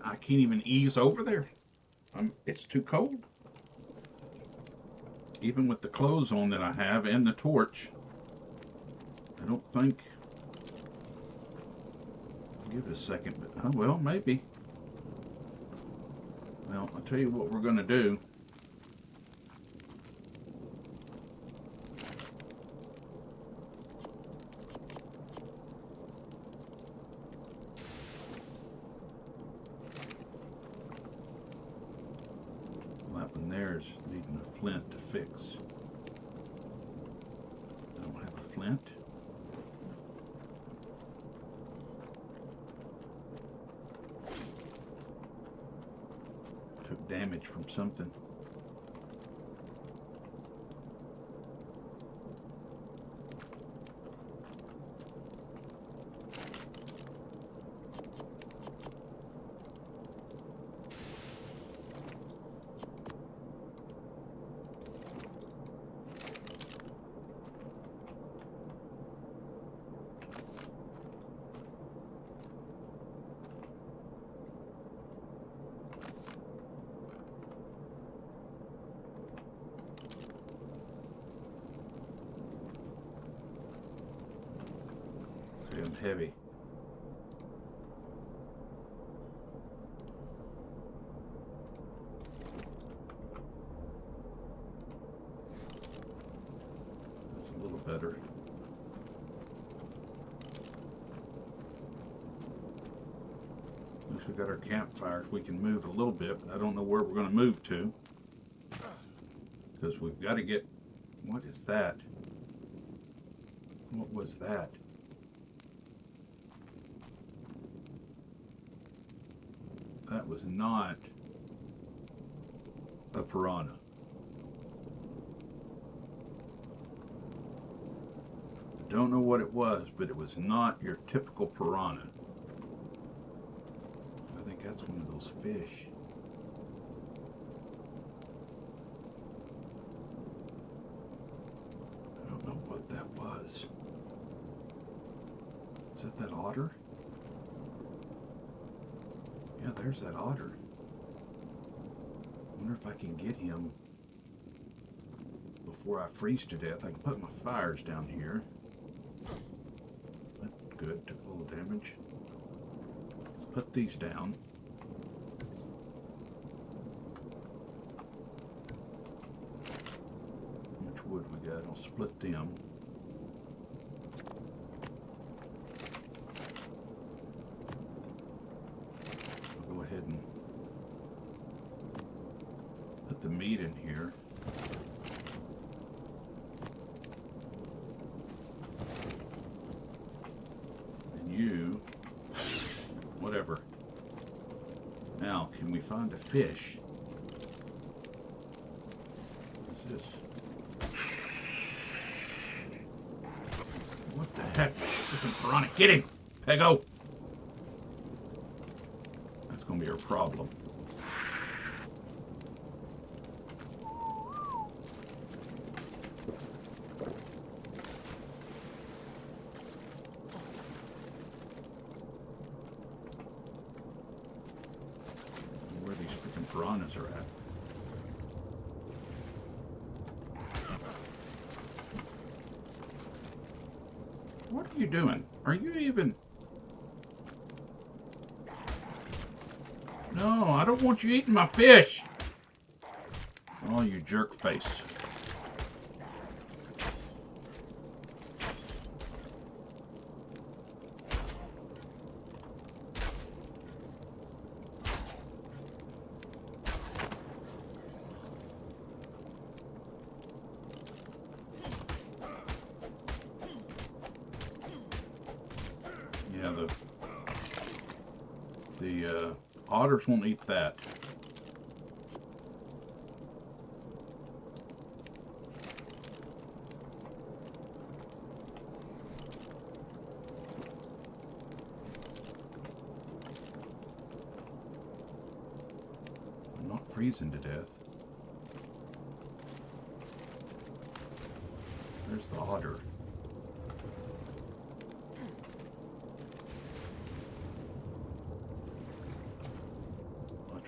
I can't even ease over there. It's too cold. Even with the clothes on that I have and the torch, I don't think. Give it a second, but oh well, maybe. Well, I'll tell you what we're gonna do. There's needing a flint to fix. I don't have a flint. Took damage from something. Heavy. That's a little better. At least we got our campfires. We can move a little bit, but I don't know where we're going to move to. Because we've got to get... What is that? What was that? That was not a piranha. I don't know what it was, but it was not your typical piranha. I think that's one of those fish. I don't know what that was. Is that otter? Yeah, there's that otter. I wonder if I can get him before I freeze to death. I can put my fires down here. That's good, took a little damage. Put these down. How much wood we got? I'll split them. Go ahead and put the meat in here. And you, whatever. Now, can we find a fish? What's this? What the heck? Freaking piranha. Get him! Pego! Gonna be our problem. Where these freaking piranhas are at. What are you doing? Are you even... No, I don't want you eating my fish. Oh, you jerk face. Otters won't eat that. I'm not freezing to death. There's the otter.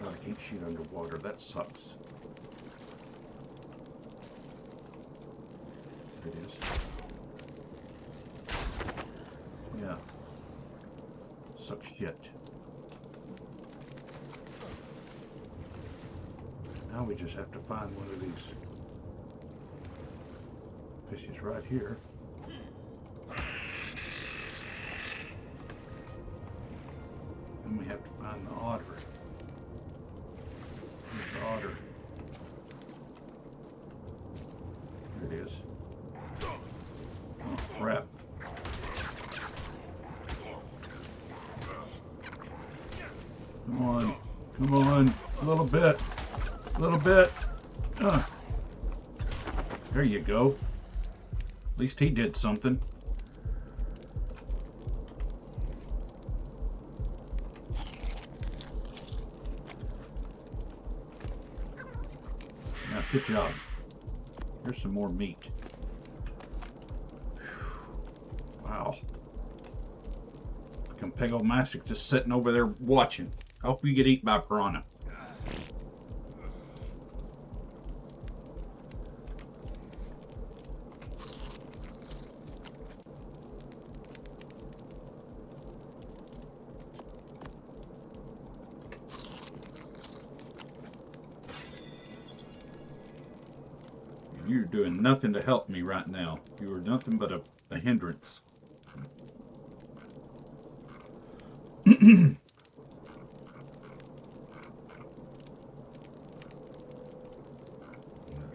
I can't shoot underwater. That sucks. There it is. Yeah. Sucks shit. Now we just have to find one of these fishes right here. And we have to find the otter. Here's the otter. There it is. Oh, crap. Come on. Come on. A little bit. A little bit. There you go. At least he did something. Now, good job. Here's some more meat. Wow. Campego Massic just sitting over there watching. I hope you get eaten by piranha. You're doing nothing to help me right now. You are nothing but a hindrance. There's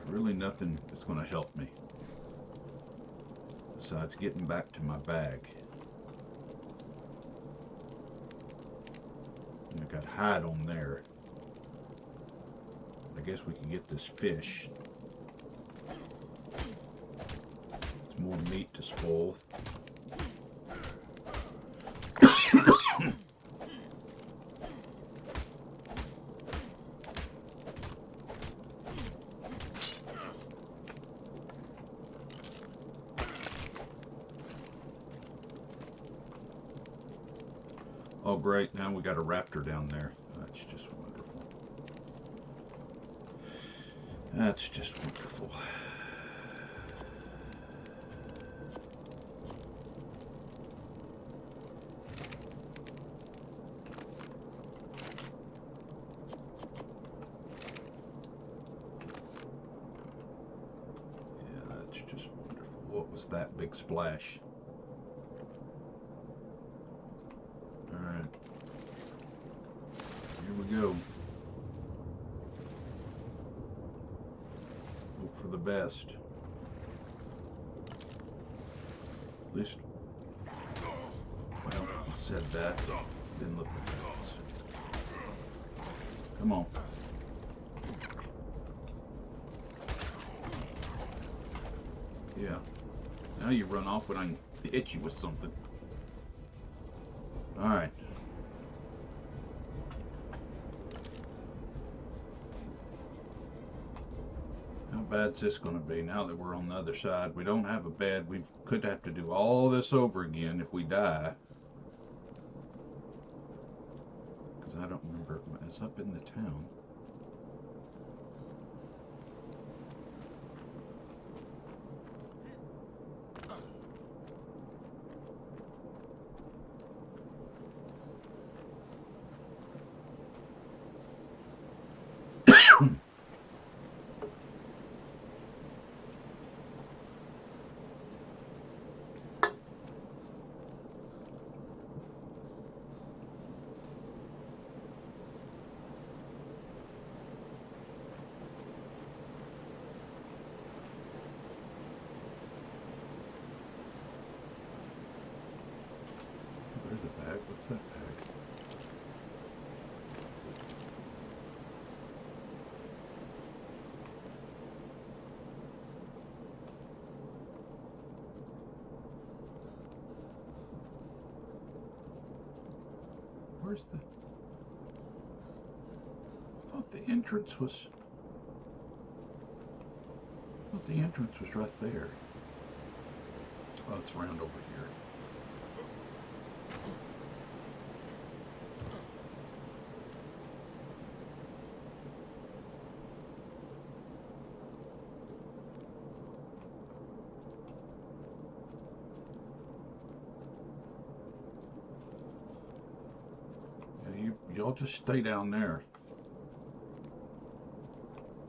really nothing that's going to help me besides getting back to my bag. And I got hide on there. I guess we can get this fish. It's more meat to spoil. Oh great, now we got a raptor down there. That's just wonderful. That's just wonderful. Yeah, that's just wonderful. What was that big splash? Alright. Here we go. Hope for the best. At least, well, I said that. Didn't look at that. Come on. Yeah. Now you run off when I hit you with something. Alright. How bad's this going to be now that we're on the other side? We don't have a bed. We could have to do all this over again if we die. Because I don't remember. It's up in the town. Where's the bag? What's that bag? Where's the... I thought the entrance was... I thought the entrance was right there. Oh, it's around over here. Y'all just stay down there.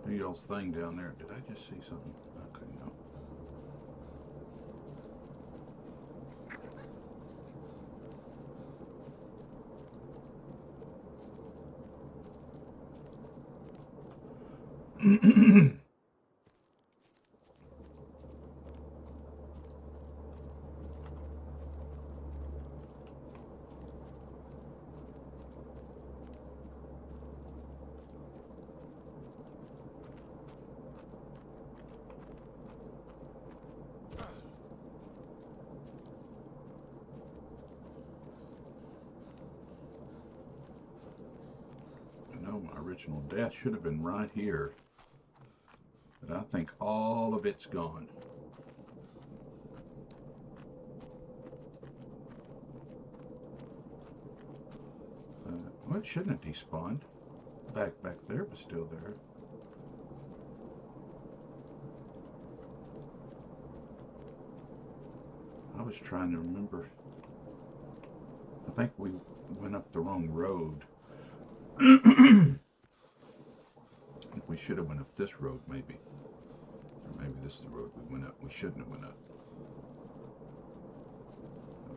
Do y'all's thing down there. Did I just see something? Okay, no. My original death should have been right here, but I think all of it's gone. Well, it shouldn't have despawned. Back there was still there. I was trying to remember. I think we went up the wrong road. We should have went up this road, maybe. Or maybe this is the road we went up. We shouldn't have went up.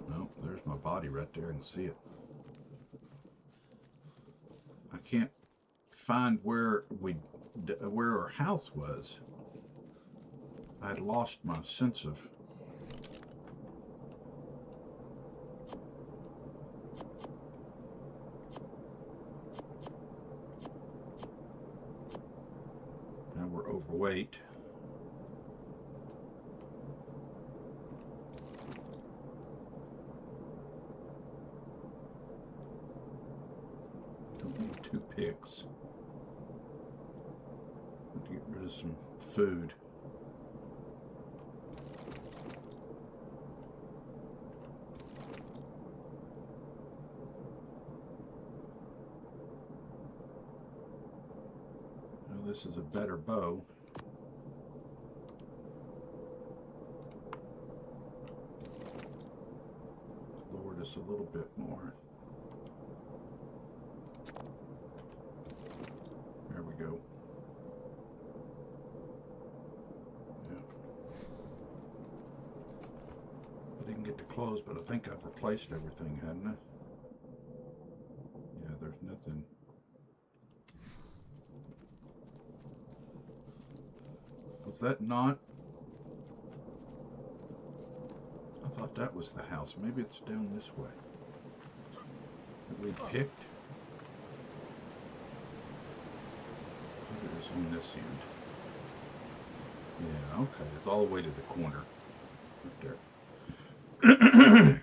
No, there's my body right there. I can see it. I can't find where our house was. I had lost my sense of... We're overweight. Don't need 2 picks. Get rid of some food. This is a better bow. Lowered us a little bit more. There we go. Yeah. I didn't get to close, but I think I've replaced everything, hadn't I? Yeah, there's nothing. Was that not? I thought that was the house. Maybe it's down this way. That we picked? Maybe it was on this end. Yeah, okay. It's all the way to the corner. Right there. Okay.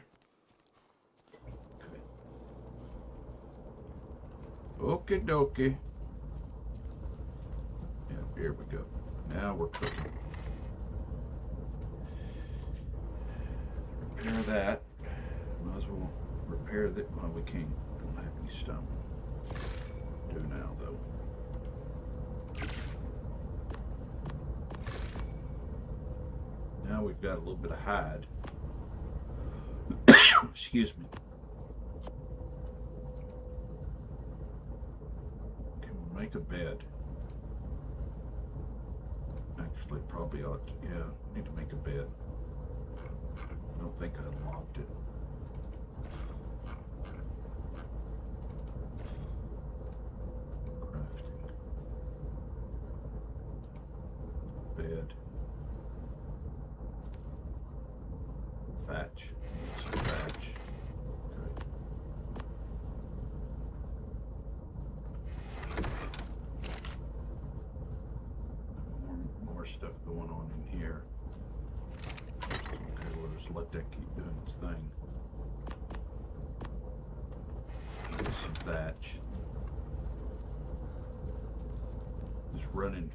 Okie dokie. Yeah, here we go. Now we're cooking. Repair that. Might as well repair that. Well, we can't. Don't have any stone. Do now, though. Now we've got a little bit of hide. Excuse me. Can we make a bed? Actually, probably ought to. Yeah, need to make a bed. I don't think I unlocked it. Crafting. Bed. Thatch. Some thatch. Okay. More stuff going on in here. Okay, we'll just let that keep doing its thing. running.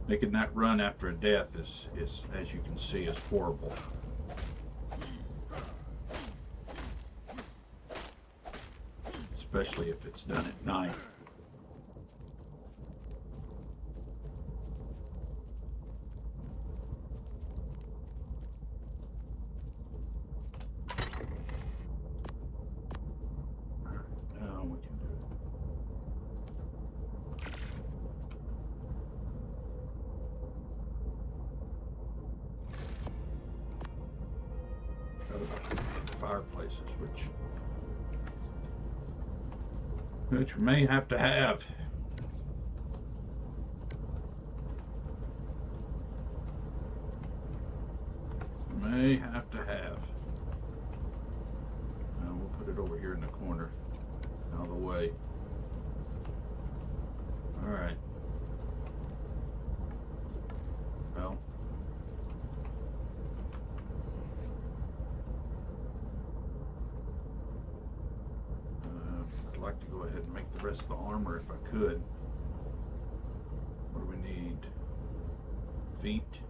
Making that run after a death is, as you can see, is horrible. Especially if it's done at night. Now we can do it. Got about fireplaces, which we may have to have. May have to have. Now we'll put it over here in the corner, out of the way. All right. Well. I'd like to go ahead and make the rest of the armor if I could. What do we need? Feet.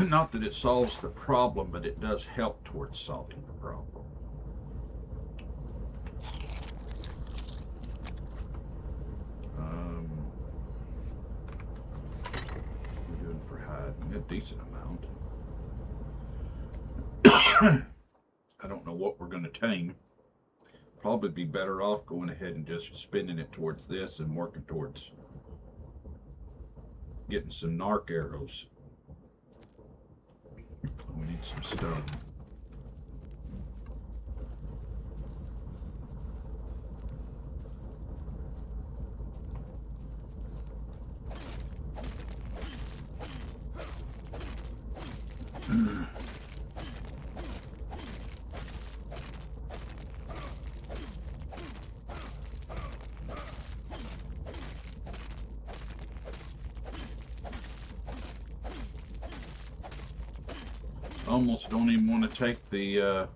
Not that it solves the problem, but it does help towards solving the problem. We're doing for hide a decent amount. I don't know what we're going to tame. Probably be better off going ahead and just spinning it towards this and working towards getting some ARK arrows. We need some stone. Almost don't even want to take the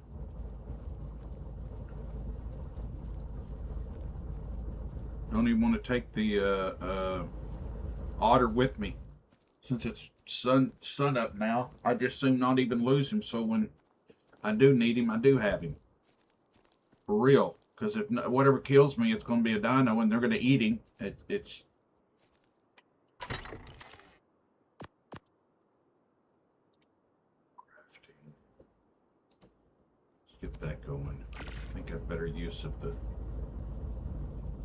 otter with me, since it's sun up now. I just soon not even lose him, so when I do need him, I do have him for real. Because if not, whatever kills me, it's going to be a dino, and they're going to eat him. It's get that going. I think I've better use of the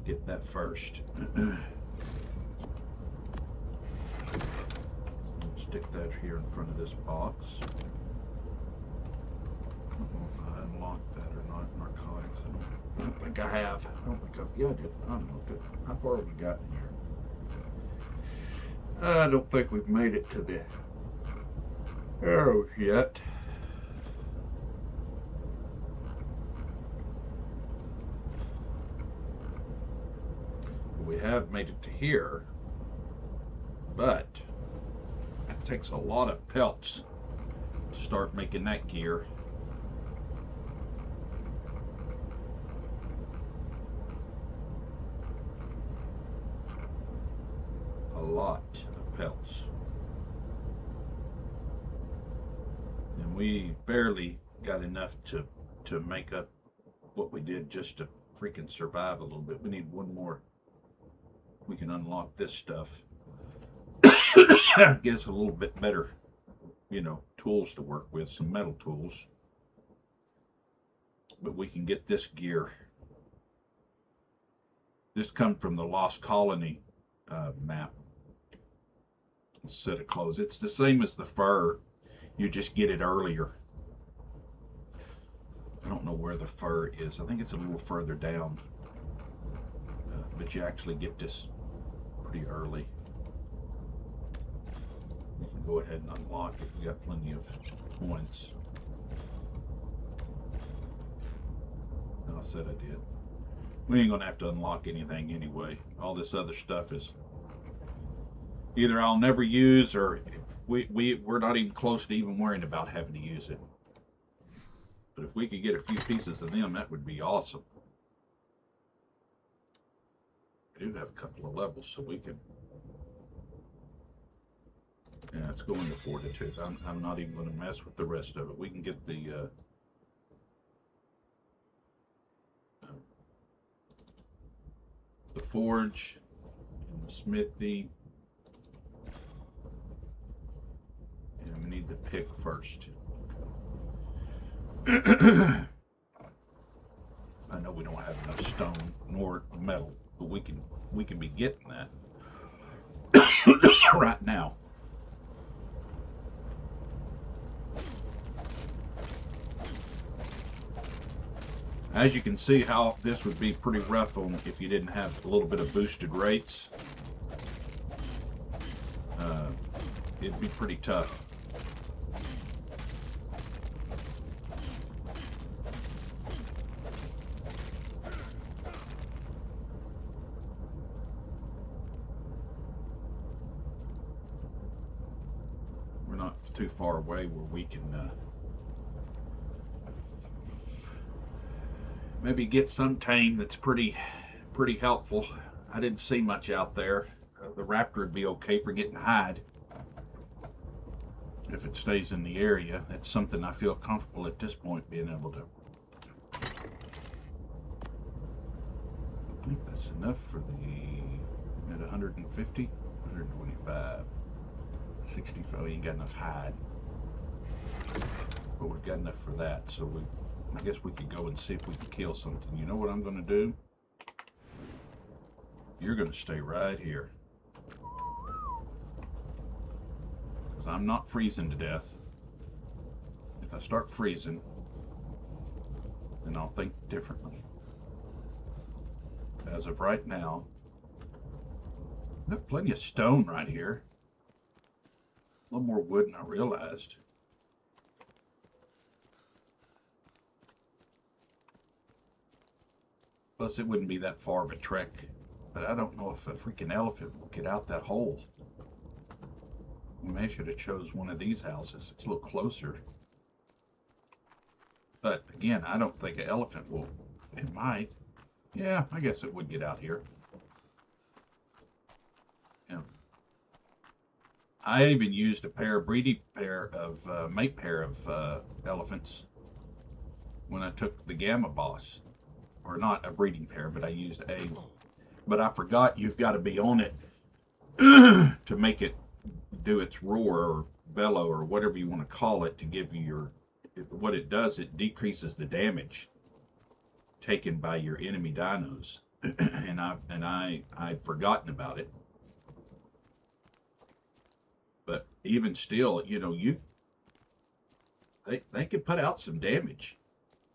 get that first. Stick that here in front of this box. I don't know if I unlocked that or not. Narcotics. I don't think I have. I don't think I've. Yeah, I did. I unlocked it. How far have we gotten here? I don't think we've made it to the arrows yet. We have made it to here, but that takes a lot of pelts to start making that gear. A lot of pelts. And we barely got enough to make up what we did just to freaking survive a little bit. We need one more. We can unlock this stuff. Gives a little bit better, tools to work with, some metal tools. But we can get this gear. This comes from the Lost Colony map. Set of clothes. It's the same as the fur. You just get it earlier. I don't know where the fur is. I think it's a little further down. But you actually get this pretty early. You can go ahead and unlock it. We got plenty of points. No, I said I did. We ain't gonna have to unlock anything anyway. All this other stuff is either I'll never use, or we're not even close to even worrying about having to use it. But if we could get a few pieces of them, that would be awesome. We do have a couple of levels, so we can. Yeah, it's going to fortitude. I'm not even going to mess with the rest of it. We can get the forge and the smithy. And we need the pick first. I know we don't have enough stone nor metal, but we can be getting that right now. As you can see, how this would be pretty rough on if you didn't have a little bit of boosted rates. It'd be pretty tough. We're not too far away where we can maybe get some tame that's pretty helpful. I didn't see much out there. The raptor would be okay for getting hide if it stays in the area. That's something I feel comfortable at this point being able to. I think that's enough for the at 150, 125, 65. We ain't got enough hide, but we've got enough for that. So I guess we could go and see if we can kill something. You know what I'm going to do? You're going to stay right here. Because I'm not freezing to death. If I start freezing, then I'll think differently. As of right now, I've got plenty of stone right here. A little more wood than I realized. Plus, it wouldn't be that far of a trek. But I don't know if a freaking elephant will get out that hole. Maybe I should have chose one of these houses. It's a little closer. But again, I don't think an elephant will. It might. Yeah, I guess it would get out here. Yeah. I even used a mate pair of elephants when I took the Gamma Boss. Or not a breeding pair, but I used a. But I forgot you've got to be on it to make it do its roar or bellow or whatever you want to call it to give you your. What it does, it decreases the damage taken by your enemy dinos, and I'd forgotten about it. But even still, you know, they can put out some damage,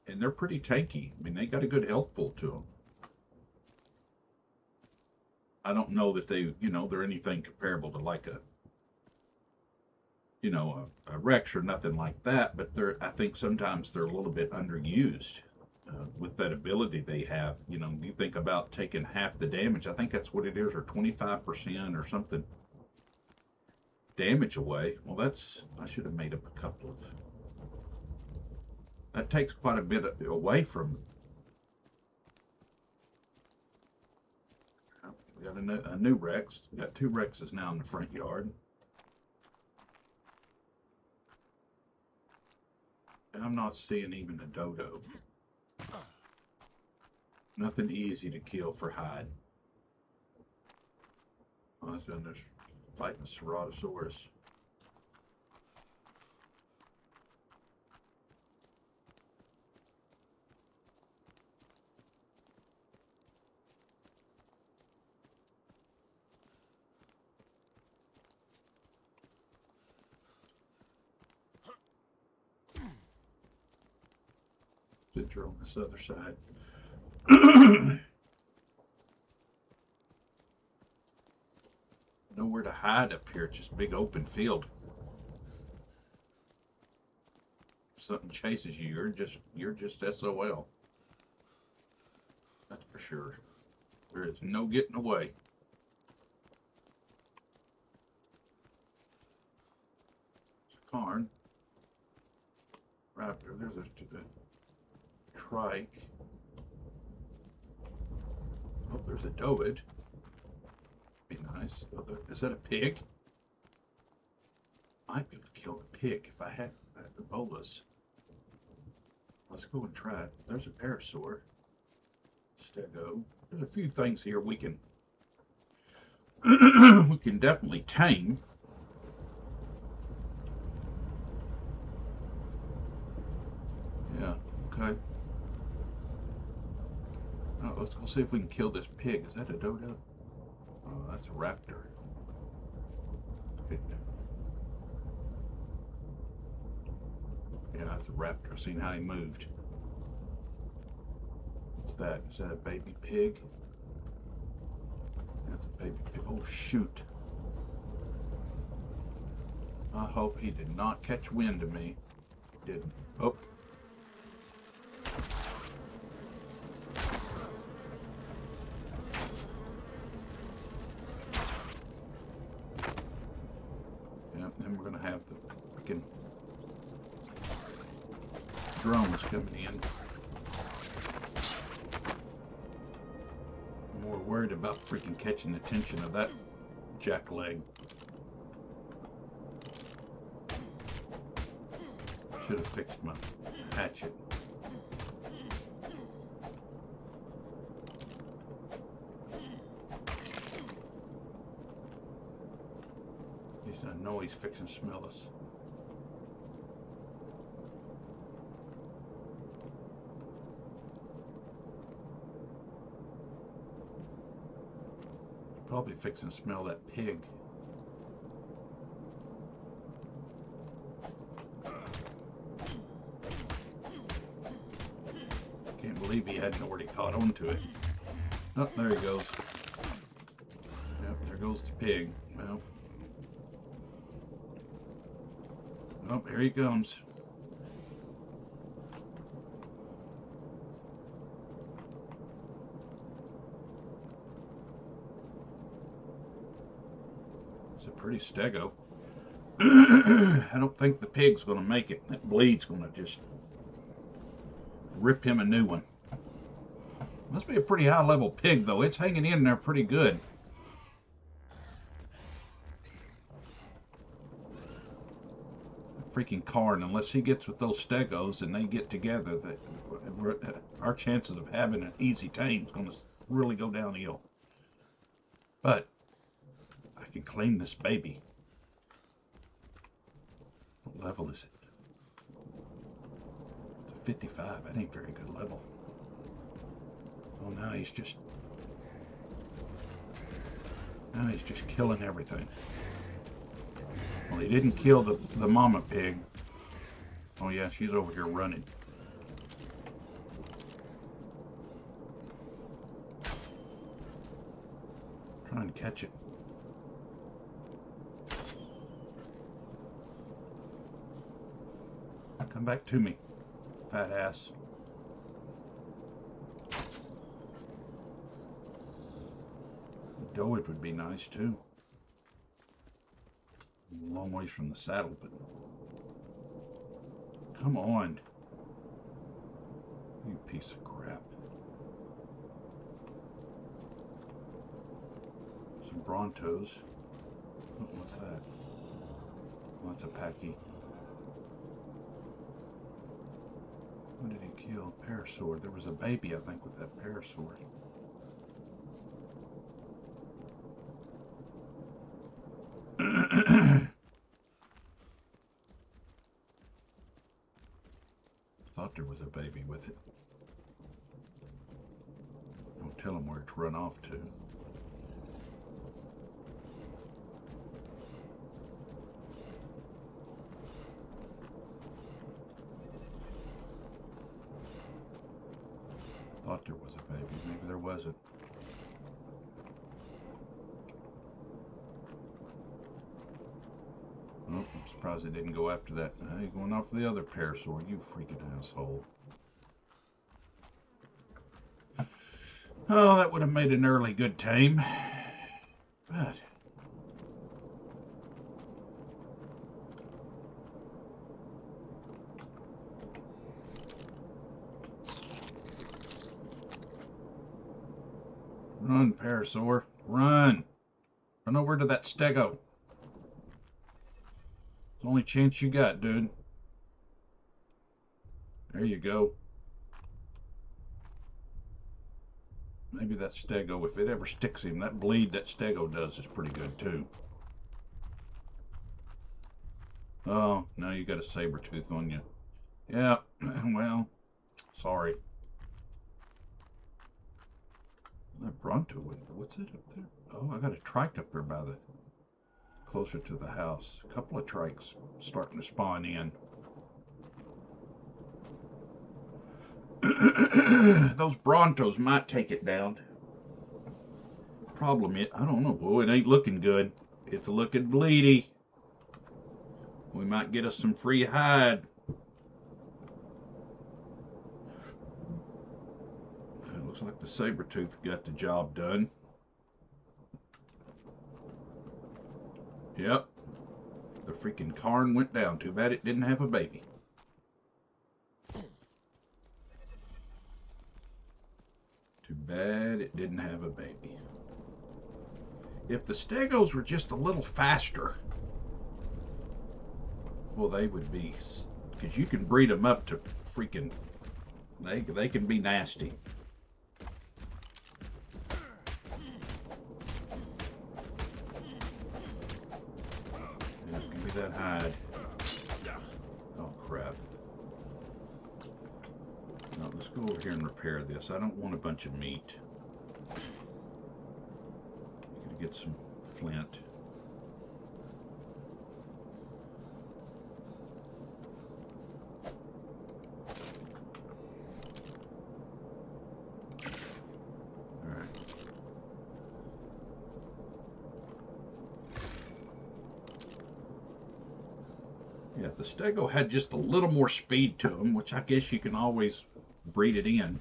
and they're pretty tanky. I mean, they got a good health pool to them. I don't know that they're anything comparable to like a Rex or nothing like that, but I think sometimes they're a little bit underused with that ability they have. You know, you think about taking half the damage. I think that's what it is, or 25% or something damage away. Well, I should have made up a couple of. That takes quite a bit away from. We got a new Rex. We got two Rexes now in the front yard. And I'm not seeing even a dodo. Nothing easy to kill for hide. I was doing this fighting a Ceratosaurus. Picture on this other side. Nowhere to hide up here, just big open field. If something chases you, you're just SOL. That's for sure. There is no getting away. Carn. Raptor. There's a trike. Oh, there's a dovid. Be nice. Oh, is that a pig? I'd be able to kill the pig if I had the bolas. Let's go and try it. There's a parasaur. Stego. There's a few things here we can we can definitely tame. Yeah, okay. Oh, let's go see if we can kill this pig. Is that a dodo? Oh, that's a raptor. Okay. Yeah, that's a raptor. Seen how he moved. What's that? Is that a baby pig? That's a baby pig. Oh, shoot. I hope he did not catch wind of me. Didn't. Oh. Yeah, then we're going to have the freaking drones coming in. I'm more worried about freaking catching the attention of that jackleg. Should have fixed my hatchet. I know he's fixing to smell us. Probably fixing to smell that pig. Can't believe he hadn't already caught on to it. Oh, there he goes. Yep, there goes the pig. Well. Oh, here he comes. It's a pretty stego. I don't think the pig's going to make it. That bleed's going to just rip him a new one. Must be a pretty high level pig though. It's hanging in there pretty good. Freaking Karn, unless he gets with those stegos and they get together, that our chances of having an easy tame is going to really go downhill. But I can claim this baby. What level is it? It's a 55. That ain't very good level. Oh, now he's just killing everything. Well, he didn't kill the mama pig. Oh yeah, she's over here running. Trying to catch it. Come back to me, fat ass. The doe would be nice too. A long ways from the saddle, but come on, you piece of crap. Some Brontos. Oh, what's that? Oh, that's a Packy. What did he kill? Parasaur. There was a baby, I think, with that parasaur. Thought there was a baby with it. Don't tell him where it's run off to. Thought there was a baby. Maybe there wasn't. Oh, I'm surprised they didn't go after that. Hey, going after the other parasaur, you freaking asshole. Oh, that would have made an early good tame. But run, Parasaur. Run. Run over to that stego. It's the only chance you got, dude. There you go. Maybe that stego, if it ever sticks him, that bleed that stego does is pretty good too. Oh, now you got a saber tooth on you. Yeah, well, sorry. That Bronto, what's it up there? Oh, I got a trike up there by the, closer to the house. A couple of trikes starting to spawn in. Those Brontos might take it down. Problem is, I don't know. Boy, it ain't looking good. It's looking bleedy. We might get us some free hide. It looks like the Sabertooth got the job done. Yep. The freaking Karn went down. Too bad it didn't have a baby. Too bad it didn't have a baby. If the Stegos were just a little faster, well, they would be, because you can breed them up to freaking, they can be nasty. Yeah, give me that hide. Oh, crap. No, let's go over here and repair this. I don't want a bunch of meat. Get some flint. All right. Yeah, if the Stego had just a little more speed to them, which I guess you can always breed it in,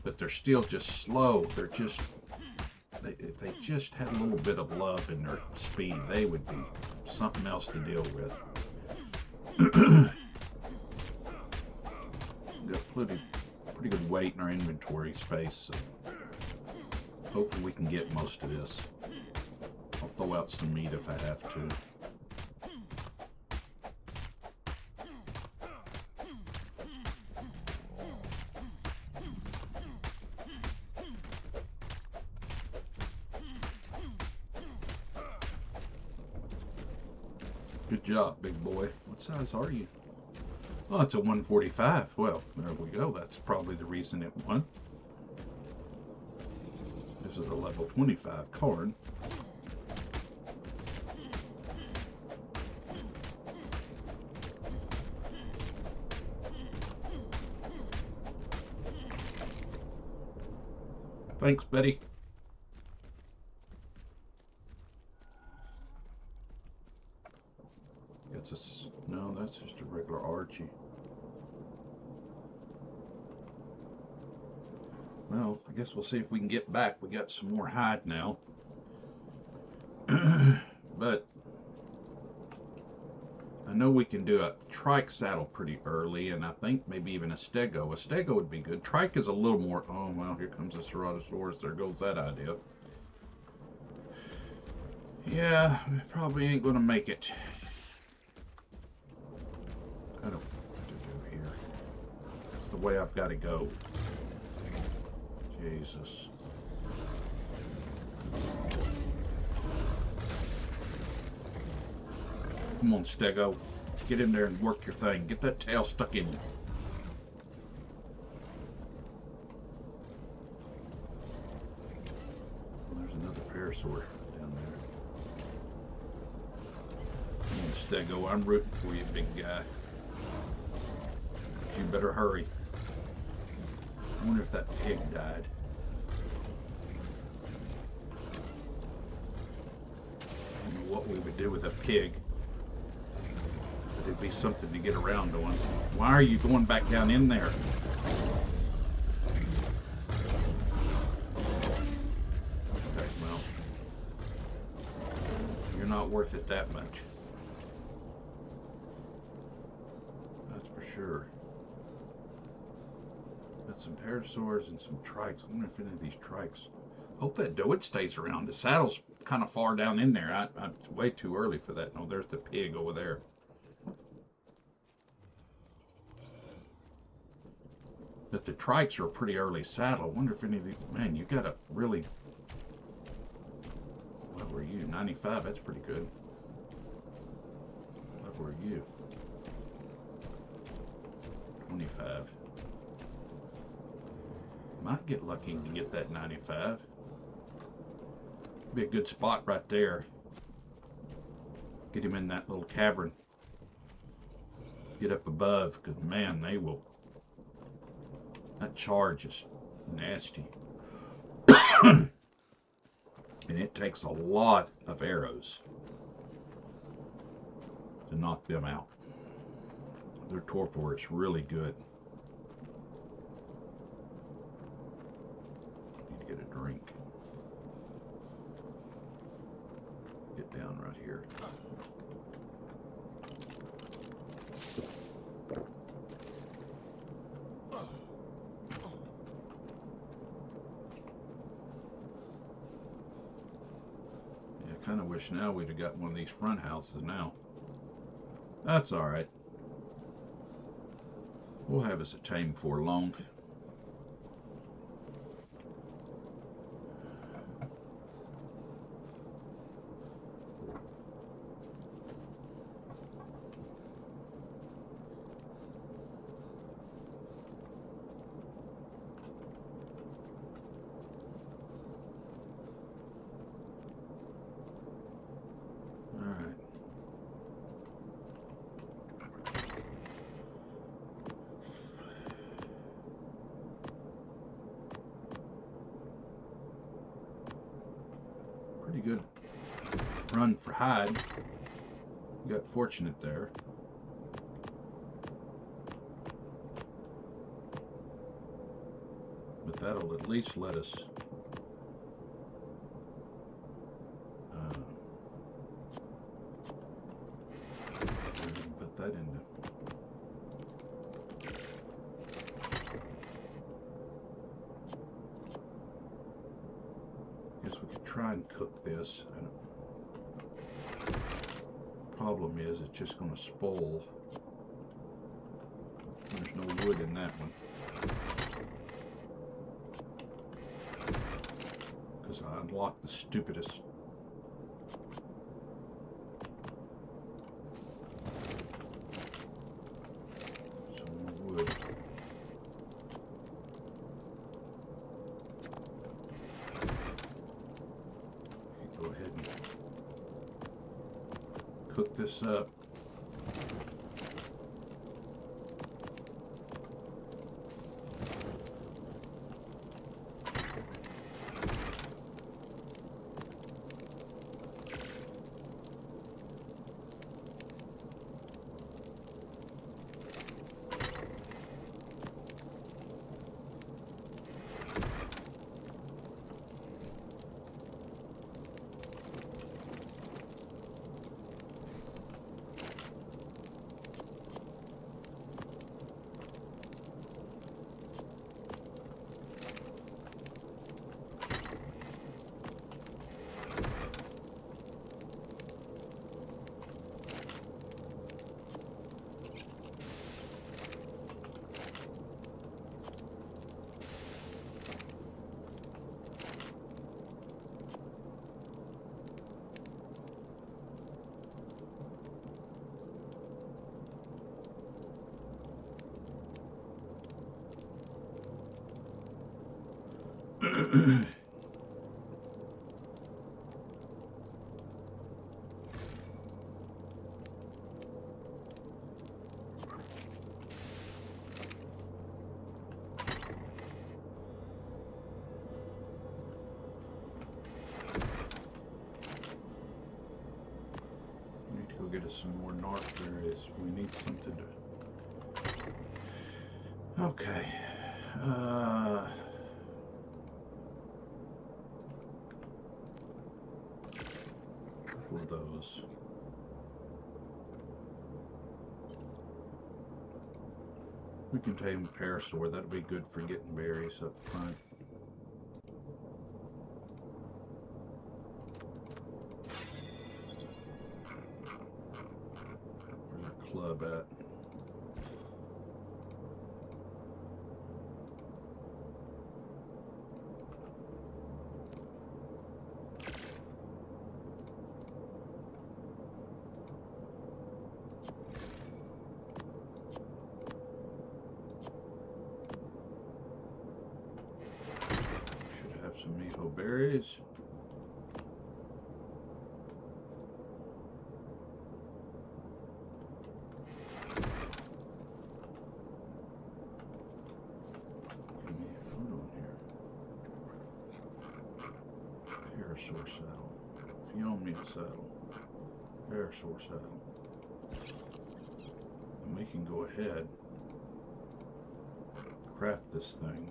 but they're still just slow. They're just, if they just had a little bit of love in their speed, they would be something else to deal with. Got pretty good weight in our inventory space, so hopefully we can get most of this. I'll throw out some meat if I have to. Good job, big boy. What size are you? Oh, it's a 145. Well, there we go. That's probably the reason it won. This is a level 25 card. Thanks, Betty. No, that's just a regular Archie. Well, I guess we'll see if we can get back. We got some more hide now. But I know we can do a trike saddle pretty early, and I think maybe even a stego. A stego would be good. Trike is a little more... Oh, well, here comes a Ceratosaurus. There goes that idea. Yeah, we probably ain't going to make it. I don't know what to do here. That's the way I've got to go. Jesus. Come on, Stego. Get in there and work your thing. Get that tail stuck in you. There's another Parasaur down there. Come on, Stego. I'm rooting for you, big guy. You better hurry. I wonder if that pig died. I don't know what we would do with a pig. It'd be something to get around on. Why are you going back down in there? not worth it that much. That's for sure. Got some parasaurs and some trikes. I wonder if any of these trikes. Hope that doe stays around. The saddle's kind of far down in there. I'm way too early for that. No, there's the pig over there. But the trikes are a pretty early saddle. I wonder if any of these. Man, you gotta really. What were you? 95. That's pretty good. What were you? 25. Might get lucky and get that 95. Be a good spot right there. Get him in that little cavern. Get up above, because man, they will. That charge is nasty. And it takes a lot of arrows to knock them out. Their torpor is really good. Need to get a drink. Get down right here. I kind of wish now we'd have got one of these front houses now. That's all right. We'll have us a tame before long. Good run for hide. You got fortunate there. But that'll at least let us put that into. Try and cook this. Problem is, it's just going to spoil. There's no wood in that one because I unlocked the stupidest. Some more wood. Go ahead and cook this up. Get us some more north areas. We need something to. Okay. For those. else. We can tame a parasaur. That'll be good for getting berries up front. Where's our club at? Some meho berries. Give me food on here. Parasaur saddle. Pheomia saddle. Parasaur saddle. And we can go ahead, craft this thing.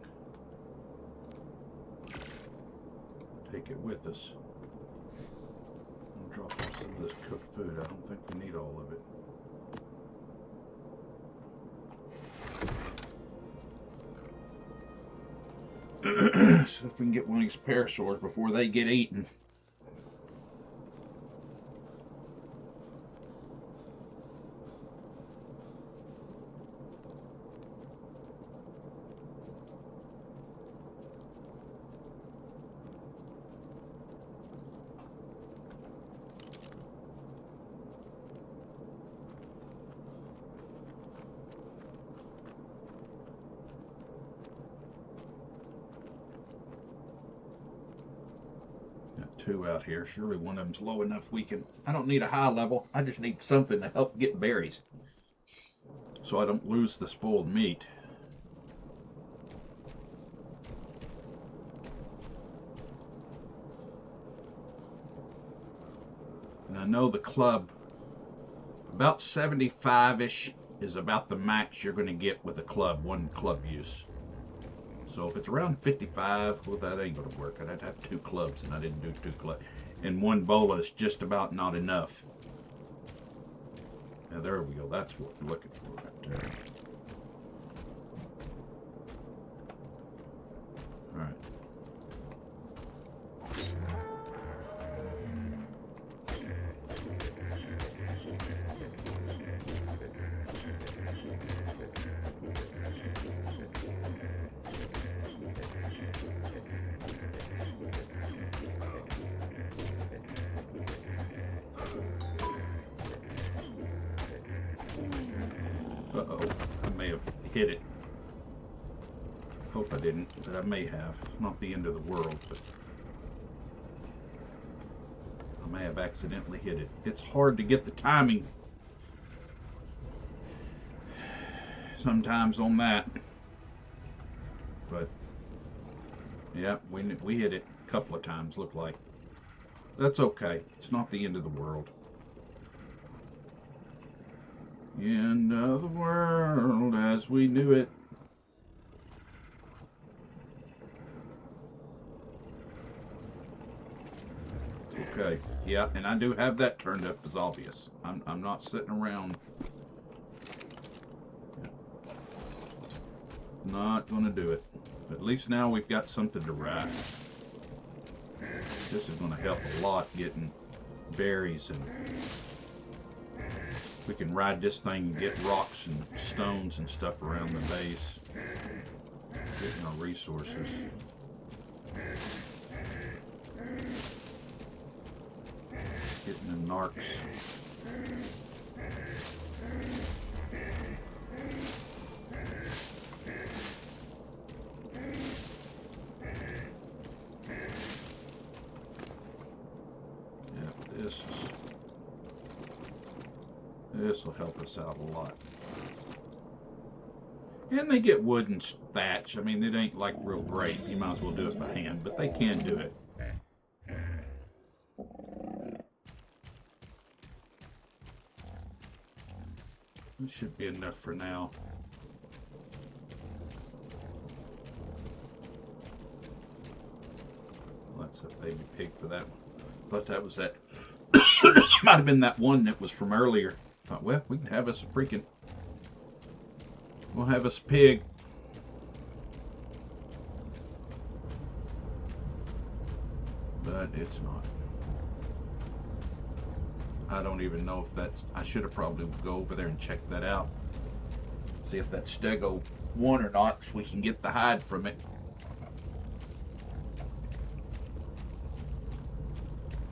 Take it with us. I'll drop off some of this cooked food. I don't think we need all of it. So if we can get one of these parasaurs before they get eaten. Two out here. Surely one of them's low enough we can... I don't need a high level. I just need something to help get berries, so I don't lose the spoiled meat. And I know the club, about 75-ish is about the max you're going to get with a club, one club use. So if it's around 55, well, that ain't going to work. I'd have two clubs, and I didn't do two clubs. And one bola is just about not enough. Now, there we go. That's what we're looking for right there. All right. Uh-oh, I may have hit it. Hope I didn't, but I may have. It's not the end of the world, but I may have accidentally hit it. It's hard to get the timing sometimes on that. But yeah, we hit it a couple of times, looked like. That's okay. It's not the end of the world. End of the world as we knew it. Okay, yeah, and I do have that turned up as obvious. I'm not sitting around. Not gonna do it. At least now we've got something to ride. This is gonna help a lot getting berries, and we can ride this thing and get rocks and stones and stuff around the base. Getting our resources. Getting the narcs. Yeah, this will help us out a lot. And they get wood and thatch. I mean, it ain't like real great. You might as well do it by hand, but they can do it. It should be enough for now. Well, that's a baby pig for that one. Thought that was that Might have been that one that was from earlier. Thought, well, we can have us a freaking. We'll have us a pig. But it's not. I don't even know if that's. I should have probably go over there and check that out. See if that's stego one or not, so we can get the hide from it.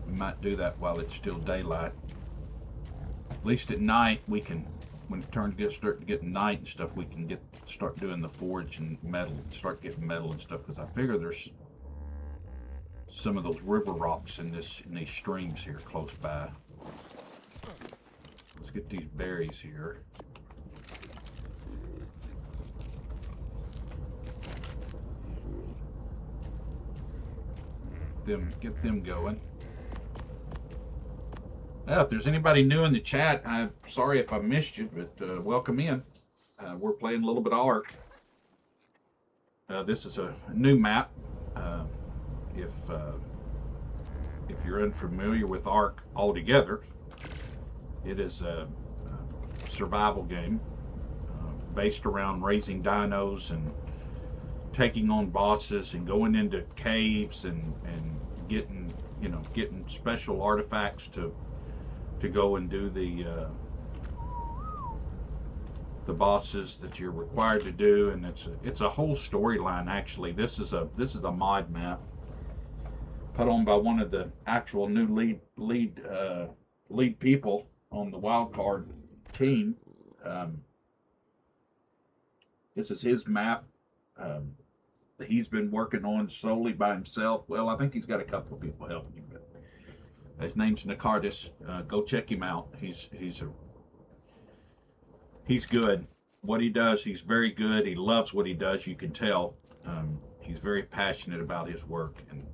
We might do that while it's still daylight. At least at night we can, when it start to get night and stuff, we can start doing the forge and metal, start getting metal and stuff. Because I figure there's some of those river rocks in these streams here close by. Let's get these berries here. Get them going. If there's anybody new in the chat, I'm sorry if I missed you, but welcome in. We're playing a little bit of ARK. This is a new map. If you're unfamiliar with ARK altogether, it is a survival game based around raising dinos and taking on bosses and going into caves and getting special artifacts to go and do the bosses that you're required to do. And it's a whole storyline. Actually, this is a mod map put on by one of the actual new lead people on the wildcard team. This is his map. He's been working on solely by himself. Well, I think he's got a couple of people helping him, but his name's Nakardis. Go check him out. He's good. What he does, he's very good. He loves what he does. You can tell. He's very passionate about his work, and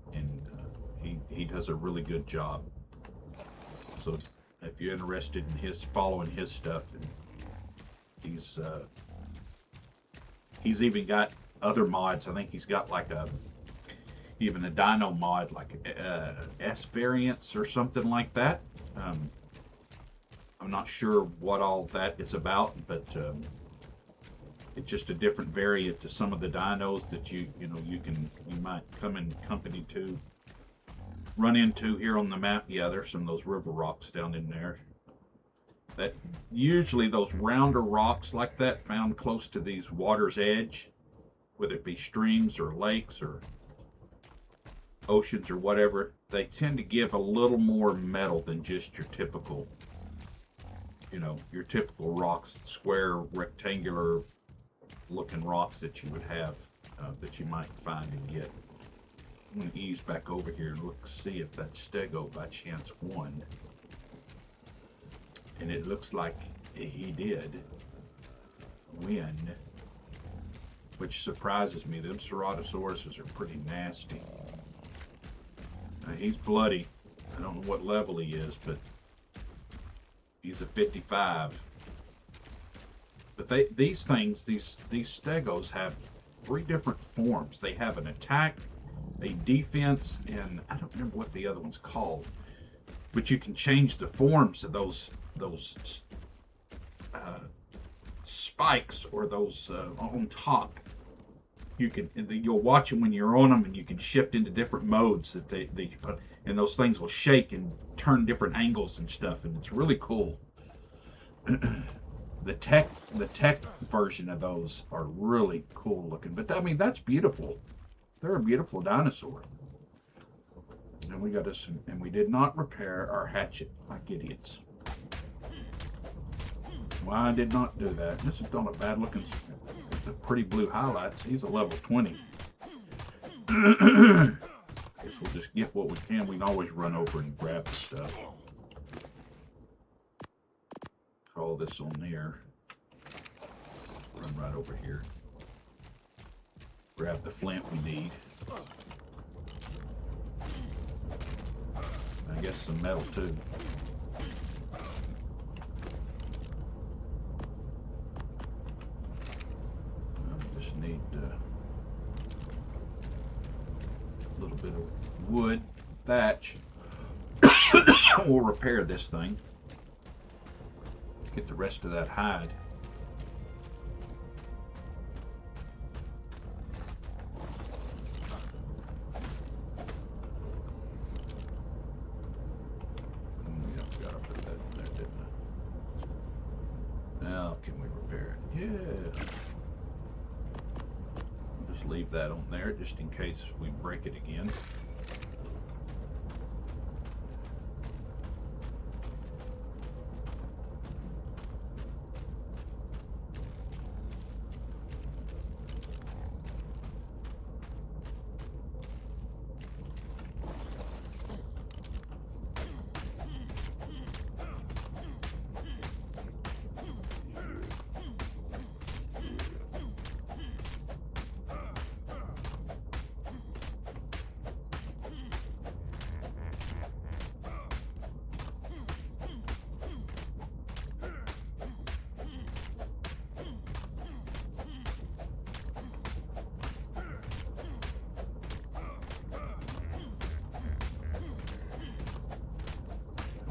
he does a really good job. So if you're interested in following his stuff, and he's even got other mods. I think he's got like even a dino mod, like S variants or something like that. I'm not sure what all that is about, but it's just a different variant to some of the dinos that you might come in company to run into here on the map. Yeah, there's some of those river rocks down in there. That usually those rounder rocks like that found close to these water's edge, whether it be streams or lakes or oceans or whatever, they tend to give a little more metal than just your typical rocks, square, rectangular looking rocks that you would have, that you might find and get. I'm going to ease back over here and see if that stego by chance won. And it looks like he did win, which surprises me. Them Ceratosauruses are pretty nasty. He's bloody. I don't know what level he is, but he's a 55. But these stegos have 3 different forms. They have an attack, a defense, and I don't remember what the other one's called. But you can change the forms of those spikes, or those on top. You'll watch them when you're on them, and you can shift into different modes that they put, and those things will shake and turn different angles and stuff, and it's really cool. The tech version of those are really cool looking, but I mean, that's beautiful. They're a beautiful dinosaur. And we got us, and we did not repair our hatchet like idiots. Why I did not do that? This is on a bad looking, the pretty blue highlights. He's a level 20. Guess we'll just get what we can. We can always run over and grab the stuff. All this on there. Run right over here. Grab the flint we need. I guess some metal too. I just need a little bit of wood, thatch. We'll repair this thing. Get the rest of that hide. Yeah, forgot to put that in there, didn't I? Now, can we repair it? Yeah. I'll just leave that on there just in case we break it again.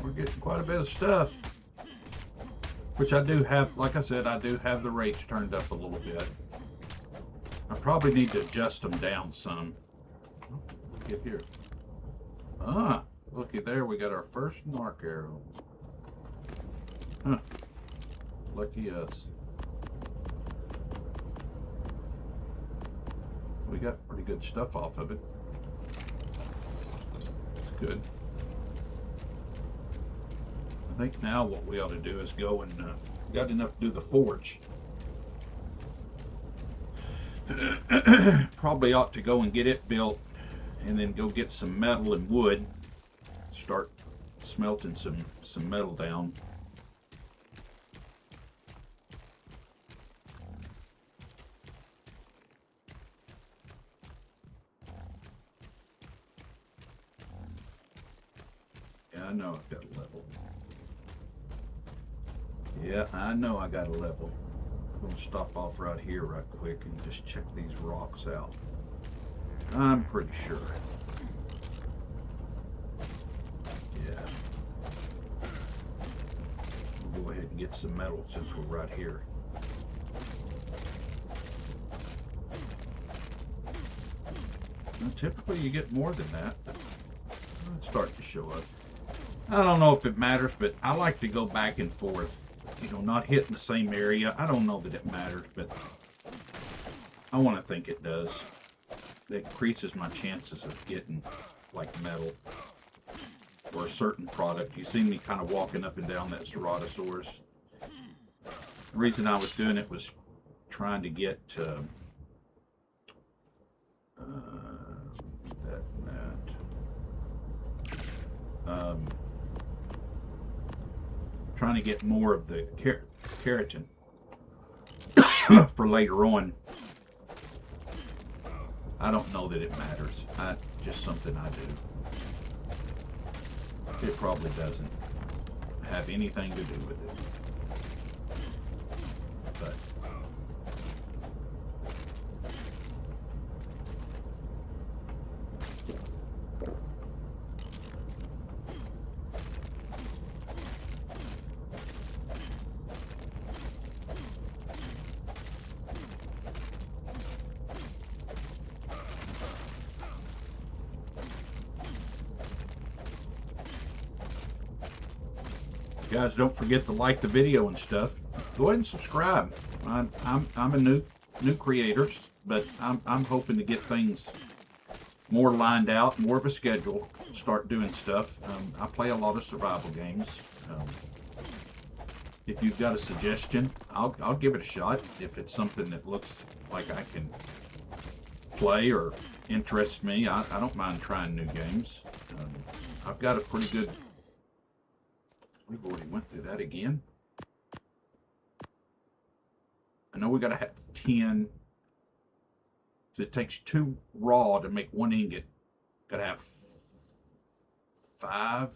We're getting quite a bit of stuff, which I do have. Like I said, I do have the rates turned up a little bit. I probably need to adjust them down some. Get here. Ah, looky there, we got our first ARK arrow. Huh. Lucky us. We got pretty good stuff off of it. It's good. I think now what we ought to do is go and got enough to do the forge. Probably ought to go and get it built and then go get some metal and wood. Start smelting some metal down. Yeah, I know I've got a level. Yeah, I know I got a level. I'm gonna stop off right here right quick and just check these rocks out. I'm pretty sure. Yeah. We'll go ahead and get some metal since we're right here. Now, typically you get more than that, but it's starting to show up. I don't know if it matters, but I like to go back and forth. You know, not hitting the same area. I don't know that it matters, but I want to think it does. It increases my chances of getting, like, metal or a certain product. You see me kind of walking up and down that Ceratosaurus. The reason I was doing it was trying to get trying to get more of the keratin for later on. I don't know that it matters. Just something I do. It probably doesn't have anything to do with it. But guys, don't forget to like the video and stuff. Go ahead and subscribe. I'm a new creator, but I'm hoping to get things more lined out, more of a schedule, start doing stuff. I play a lot of survival games. If you've got a suggestion, I'll give it a shot. If it's something that looks like I can play or interests me, I don't mind trying new games. I've got a pretty good. We've already went through that again. I know we got to have 10. So it takes 2 raw to make 1 ingot. Got to have 5. I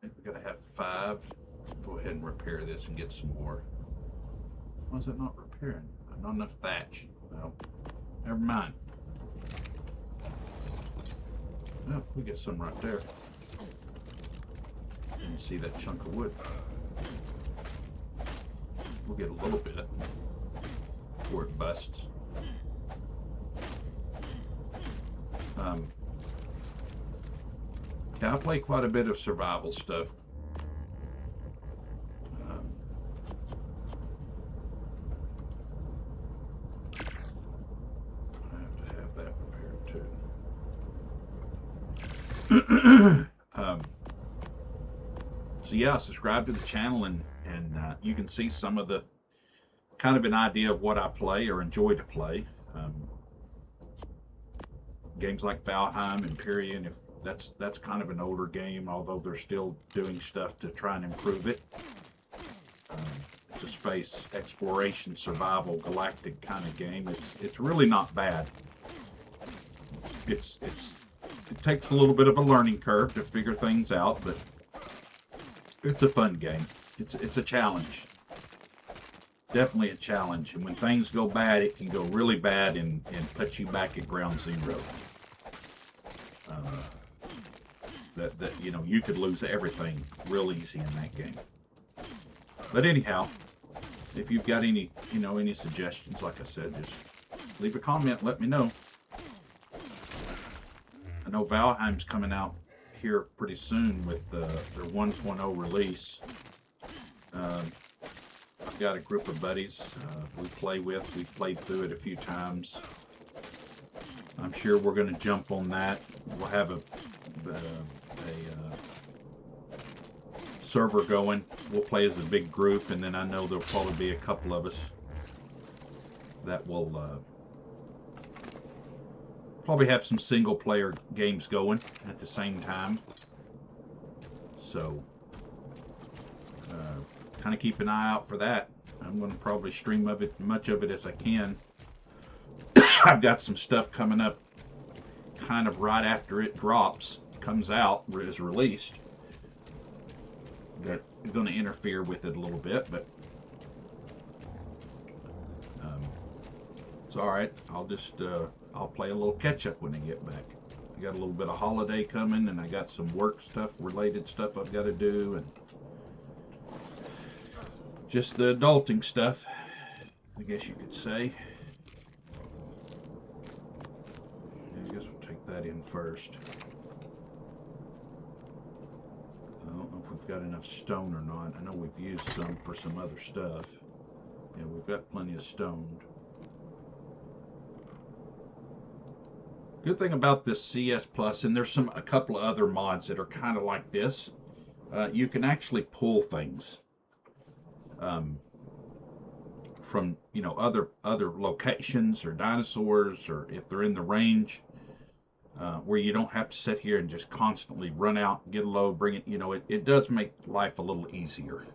think we got to have 5. Go ahead and repair this and get some more. Why is it not repairing? Not enough thatch. No, never mind. Well, we get some right there. And see that chunk of wood? We'll get a little bit before it busts. Yeah, I play quite a bit of survival stuff. I have to have that prepared too. So yeah, subscribe to the channel, and you can see some of the kind of an idea of what I play or enjoy to play. Games like Valheim, Empyrean, if that's kind of an older game, although they're still doing stuff to try and improve it. It's a space exploration, survival, galactic kind of game. It's really not bad. It takes a little bit of a learning curve to figure things out, but it's a fun game. It's a challenge. Definitely a challenge. And when things go bad, it can go really bad and put you back at ground zero. That you know, you could lose everything real easy in that game. But anyhow, if you've got any suggestions, like I said, just leave a comment, let me know. I know Valheim's coming out here pretty soon with their 1.0 release. I've got a group of buddies we play with. We've played through it a few times. I'm sure we're going to jump on that. We'll have a server going. We'll play as a big group, and then I know there'll probably be a couple of us that will probably have some single player games going at the same time. So kind of keep an eye out for that. I'm going to probably stream much of it as I can. I've got some stuff coming up kind of right after it comes out, is released, that is going to interfere with it a little bit, but it's alright. I'll play a little catch up when I get back. I got a little bit of holiday coming, and I got some work stuff, related stuff I've got to do, and just the adulting stuff, I guess you could say. I guess we'll take that in first. I don't know if we've got enough stone or not. I know we've used some for some other stuff. Yeah, we've got plenty of stone. Good thing about this CS Plus, and there's a couple of other mods that are kind of like this. You can actually pull things from other locations or dinosaurs, or if they're in the range, where you don't have to sit here and just constantly run out, get a load, bring it. It does make life a little easier,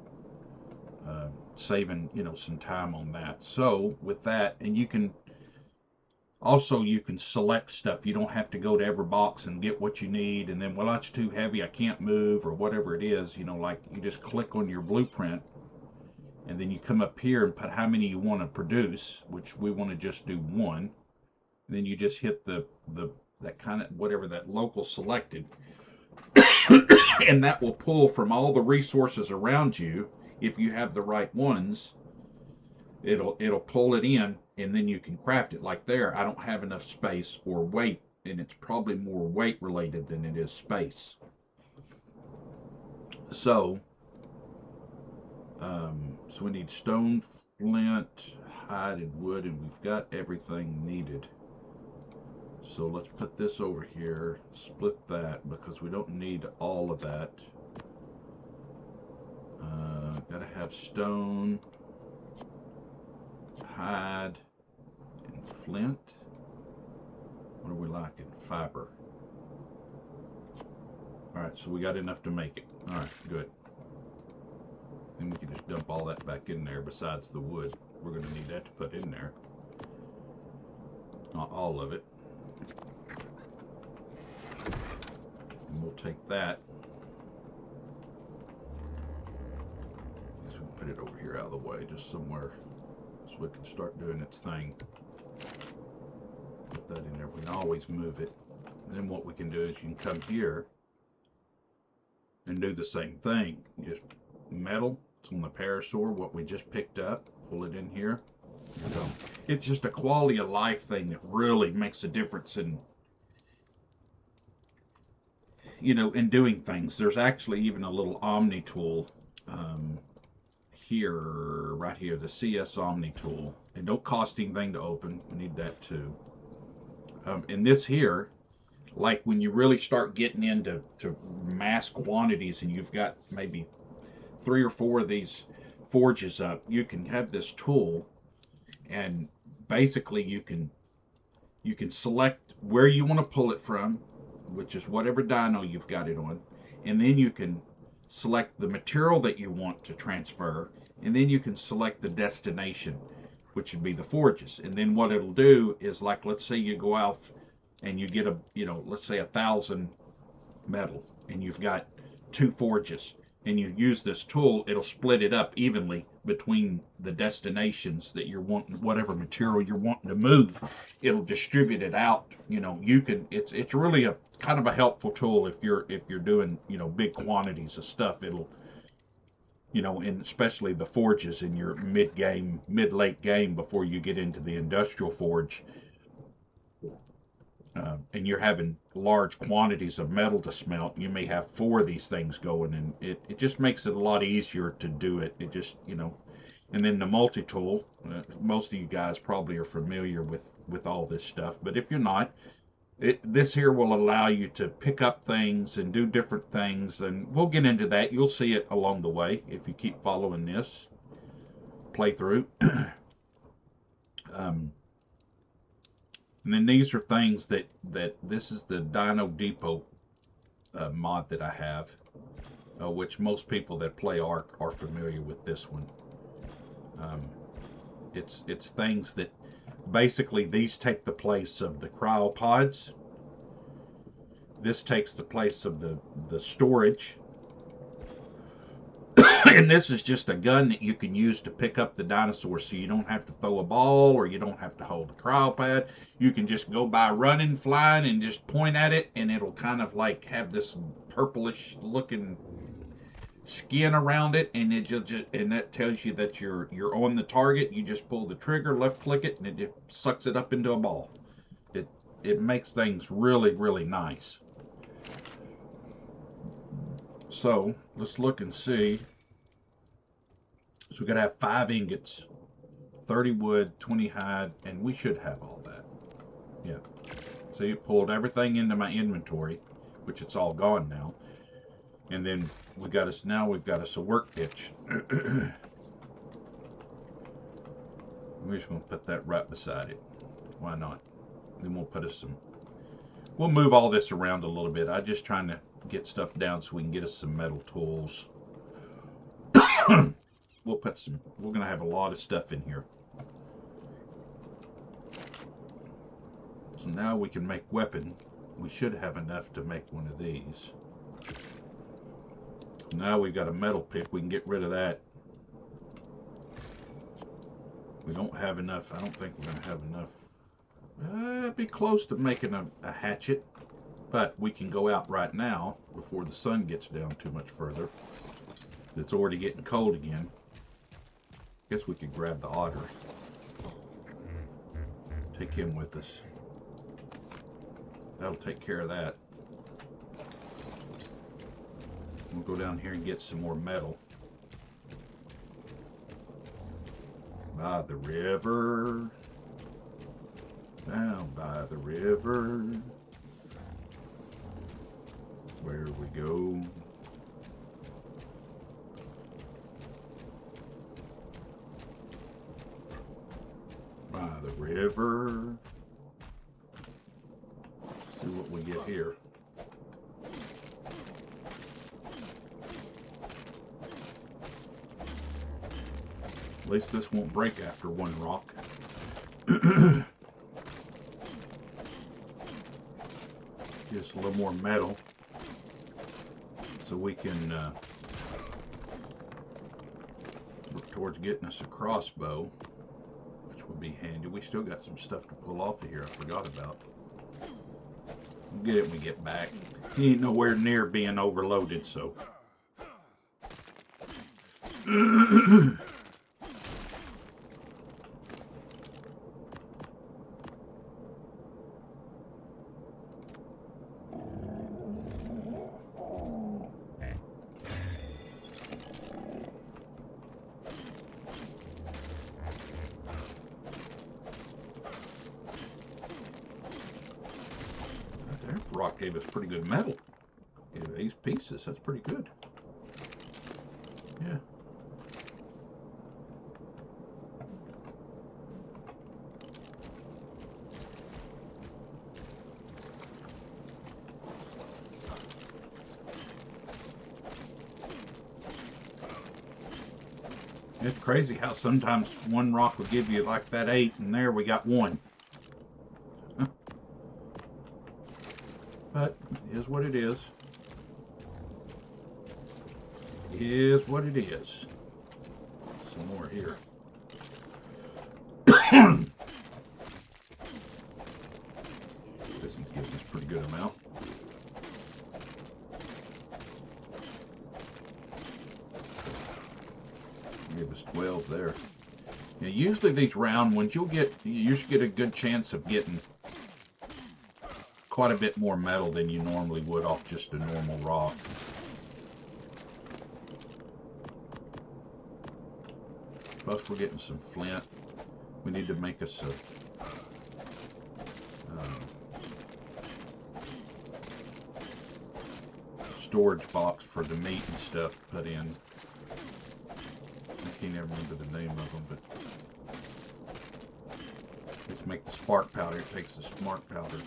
saving some time on that. So with that, and you can select stuff. You don't have to go to every box and get what you need, and then, well, that's too heavy, I can't move, or whatever it is. Like, you just click on your blueprint, and then you come up here and put how many you want to produce, which we want to just do one. And then you just hit that kind of whatever that local selected, and that will pull from all the resources around you. If you have the right ones, it'll pull it in, and then you can craft it. Like there, I don't have enough space or weight, and it's probably more weight related than it is space. So we need stone, flint, hide, and wood, and we've got everything needed. So let's put this over here, split that, because we don't need all of that. Gotta have stone, hide, and flint. What are we lacking? Fiber. Alright, so we got enough to make it. Alright, good. Then we can just dump all that back in there besides the wood. We're going to need that to put in there. Not all of it. And we'll take that. I guess we'll put it over here out of the way, just somewhere, so it can start doing its thing. Put that in there. We can always move it. And then what we can do is you can come here and do the same thing. Just metal, it's on the parasaur, what we just picked up, pull it in here. So it's just a quality of life thing that really makes a difference in, you know, in doing things. There's actually even a little Omni tool here, right here, the CS Omni tool. It don't cost anything to open. We need that too. And this here, like when you really start getting into mass quantities and you've got maybe 3 or 4 of these forges up, you can have this tool, and basically you can select where you want to pull it from, which is whatever dyno you've got it on, and then you can select the material that you want to transfer, and then you can select the destination, which would be the forges. And then what it'll do is, like, let's say you go out and you get let's say 1,000 metal, and you've got 2 forges, and you use this tool, it'll split it up evenly between the destinations that you're wanting, whatever material you're wanting to move. It'll distribute it out. You know, you can. It's really a kind of a helpful tool if you're doing, you know, big quantities of stuff. It'll, you know, and especially the forges in your mid-late game before you get into the industrial forge. And you're having large quantities of metal to smelt, you may have 4 of these things going, and it just makes it a lot easier to do it. It just, you know, and then the multi-tool, most of you guys probably are familiar with all this stuff, but if you're not, this here will allow you to pick up things and do different things, and we'll get into that. You'll see it along the way if you keep following this playthrough. And then these are things that this is the Dino Depot mod that I have, which most people that play ARK are familiar with this one. It's things that basically, these take the place of the cryopods. This takes the place of the storage. And this is just a gun that you can use to pick up the dinosaurs, so you don't have to throw a ball, or you don't have to hold the cryopod. You can just go by running, flying, and just point at it, and it'll kind of like have this purplish looking skin around it, and and that tells you that you're on the target. You just pull the trigger, left click it, and it just sucks it up into a ball. It makes things really, really nice. So let's look and see. So we're going to have 5 ingots, 30 wood, 20 hide, and we should have all that. Yeah. So you pulled everything into my inventory, which it's all gone now. And then we've got us a workbench. We're just going to put that right beside it. Why not? Then we'll move all this around a little bit. I'm just trying to get stuff down so we can get us some metal tools. We're going to have a lot of stuff in here. So now we can make weapon. We should have enough to make one of these. Now we've got a metal pick. We can get rid of that. We don't have enough. I don't think we're going to have enough. Be close to making a hatchet. But we can go out right now before the sun gets down too much further. It's already getting cold again. Guess we could grab the otter. Take him with us. That'll take care of that. We'll go down here and get some more metal. By the river. Down by the river. Where we go. By the river. See what we get here. At least this won't break after one rock. Just a little more metal so we can work towards getting us a crossbow, which would be handy. We still got some stuff to pull off of here I forgot about. We'll get it when we get back. He ain't nowhere near being overloaded, so Rock gave us pretty good metal. Gave 8 pieces. That's pretty good. Yeah. It's crazy how sometimes one rock will give you like that 8, and there we got 1. Huh. But it is what it is. It is what it is. Some more here. This gives us a pretty good amount. Give us 12 there. Now, usually these round ones, you usually get a good chance of getting quite a bit more metal than you normally would off just a normal rock. Plus, we're getting some flint. We need to make us a storage box for the meat and stuff put in. I can't ever remember the name of them, but let's make the spark powder. It takes the spark powder to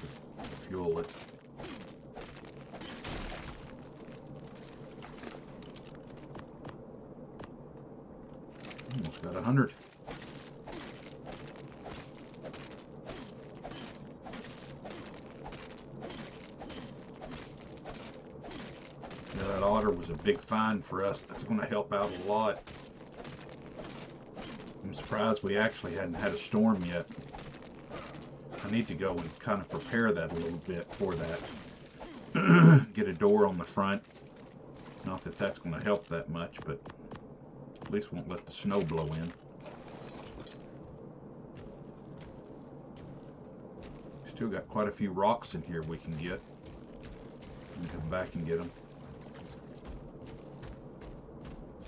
fuel it. Almost got 100. Yeah, that otter was a big find for us. That's going to help out a lot. I'm surprised we actually hadn't had a storm yet. I need to go and kind of prepare that a little bit for that. Get a door on the front. Not that that's going to help that much, but at least won't let the snow blow in. Still got quite a few rocks in here we can get. And come back and get them.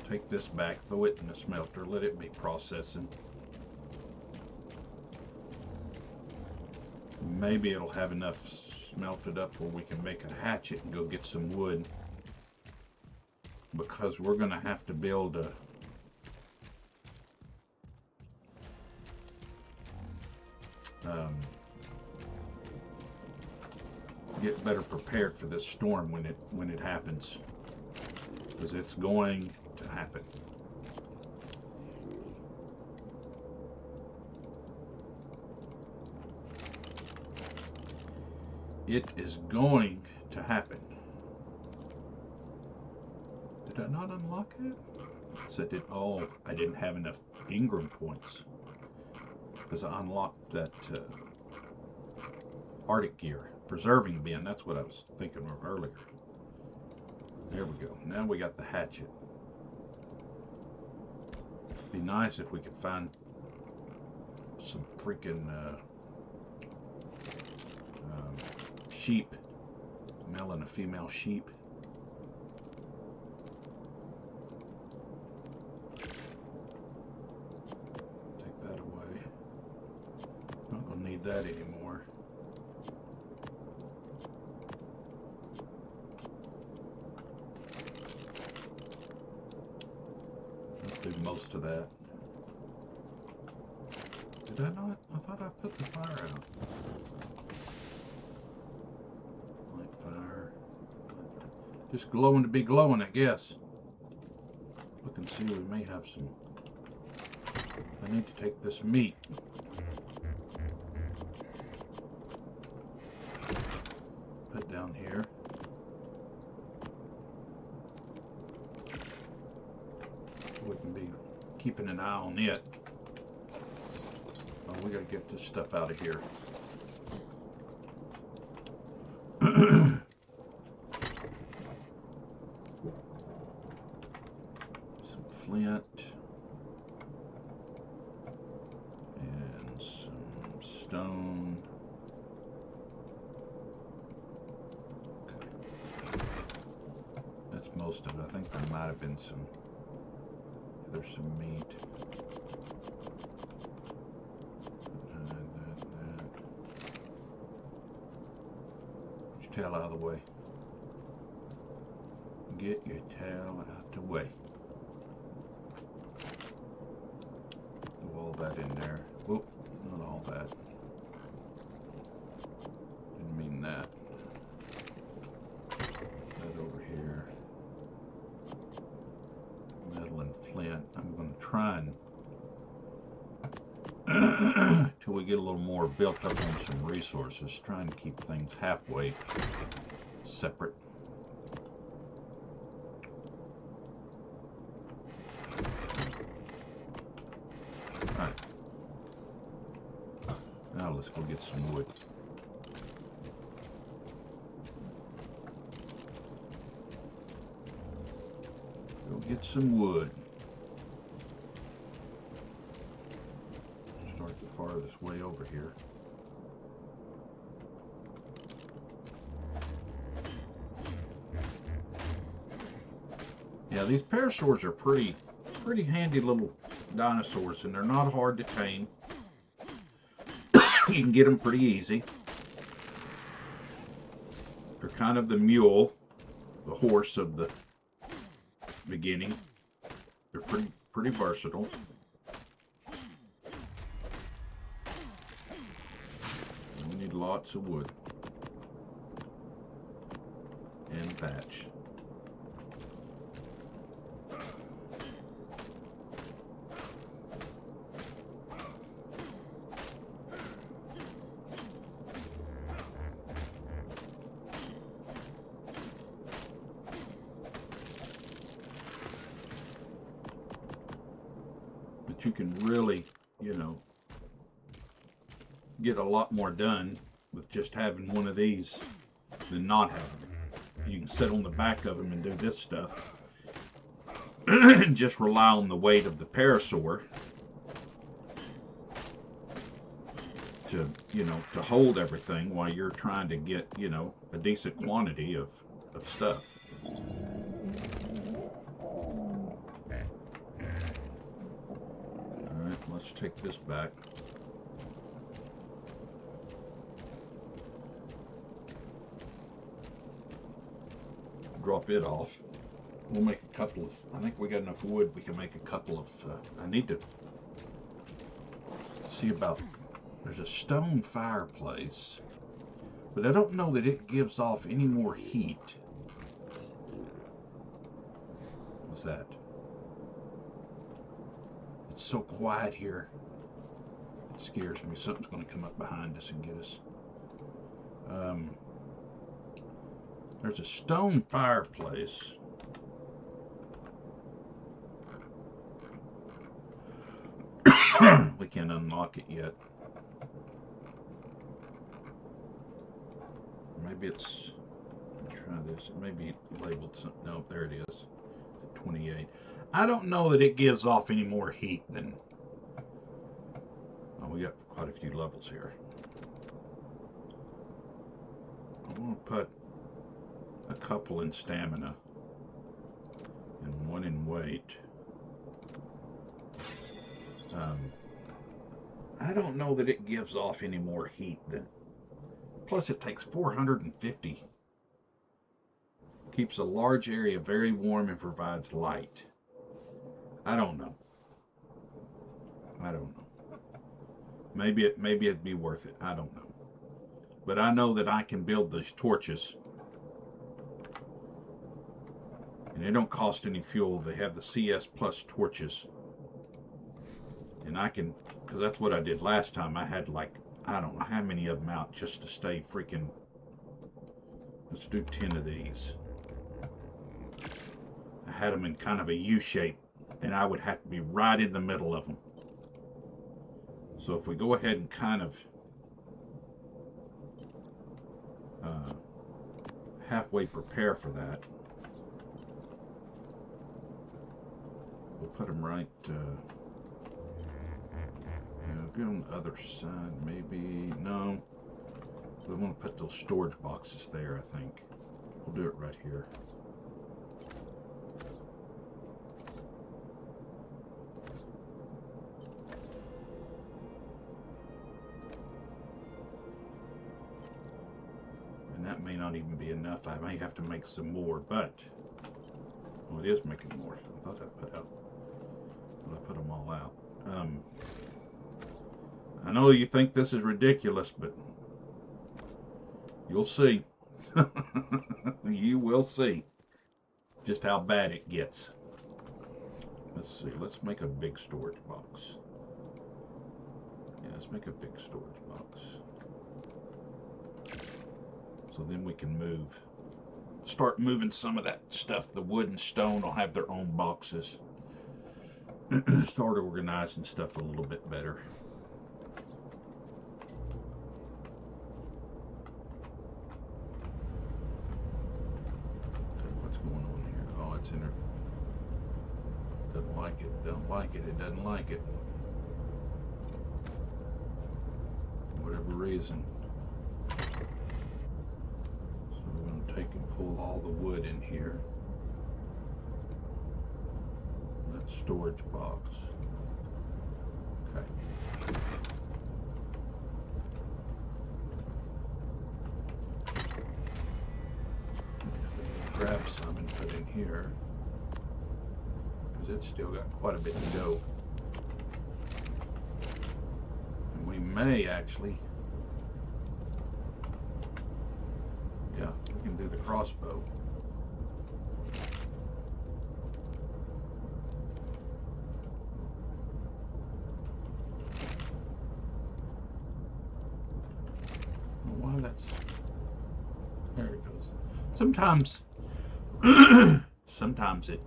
Take this back, throw it in the smelter, let it be processing. Maybe it'll have enough smelted up where we can make a hatchet and go get some wood. Because we're going to have to build a get better prepared for this storm when it happens, because it's going to happen. It is going to happen. Did I not unlock it? So I didn't have enough Ingram points because I unlocked that Arctic gear. Preserving bin, that's what I was thinking of earlier. There we go. Now we got the hatchet. It'd be nice if we could find some freaking sheep. Male and a female sheep. Take that away. Not gonna need that anymore. Most of that. Did I not? I thought I put the fire out. Light fire. Just glowing to be glowing, I guess. Look and see, we may have some. I need to take this meat. Put down here. We can be keeping an eye on it. Oh, we gotta get this stuff out of here. Some flint. think there might have been some. There's some meat. Get your tail out of the way. Get your tail out the way. Throw all that in there. Whoop, not all that. Didn't mean that. That over here. Metal and flint. I'm going to try and till we get a little more built up on some resources, try and keep things halfway separate. Alright. Now let's go get some wood. Go get some wood. Start the farthest way over here. Yeah, these parasaurs are pretty handy little dinosaurs, and they're not hard to tame. You can get them pretty easy. They're kind of the mule, the horse of the beginning. They're pretty versatile. We need lots of wood and thatch. You can really, you know, get a lot more done with just having one of these than not having it. You can sit on the back of them and do this stuff and just rely on the weight of the parasaur to, you know, to hold everything while you're trying to get, you know, a decent quantity of stuff. Let's take this back. Drop it off. We'll make a couple of, I think we got enough wood, we can make a couple of, I need to see about, there's a stone fireplace, but I don't know that it gives off any more heat. What's that? It's so quiet here. It scares me. Something's going to come up behind us and get us. There's a stone fireplace. We can't unlock it yet. Maybe it's, let me try this. It may be labeled something. No, there it is. 28. I don't know that it gives off any more heat than, oh, we got quite a few levels here. I want to put a couple in stamina and one in weight. I don't know that it gives off any more heat than, plus it takes 450. Keeps a large area very warm and provides light. I don't know. I don't know. Maybe it'd be worth it. I don't know. But I know that I can build these torches. And they don't cost any fuel. They have the CS Plus torches. And I can, because that's what I did last time. I had like, I don't know how many of them out just to stay freaking, let's do 10 of these. I had them in kind of a U shape, and I would have to be right in the middle of them. So if we go ahead and kind of halfway prepare for that, we'll put them right, be on the other side, maybe. No, we want to put those storage boxes there. I think we'll do it right here. that may not even be enough. I may have to make some more, but well, it is making more. I thought I put out. I put them all out. I know you think this is ridiculous, but you'll see. You will see just how bad it gets. Let's see. Let's make a big storage box. Yeah, let's make a big storage box. So then we can start moving some of that stuff. The wood and stone will have their own boxes. Start organizing stuff a little bit better. Okay, what's going on here? Oh, it's in there. Doesn't like it. Don't like it. It doesn't like it. For whatever reason. So we're going to take and pull all the wood in here. That storage box. Okay. Grab some and put in here, because it's still got quite a bit to go. And we may actually, yeah, we can do the crossbow. Why that's, there it goes. Sometimes sometimes it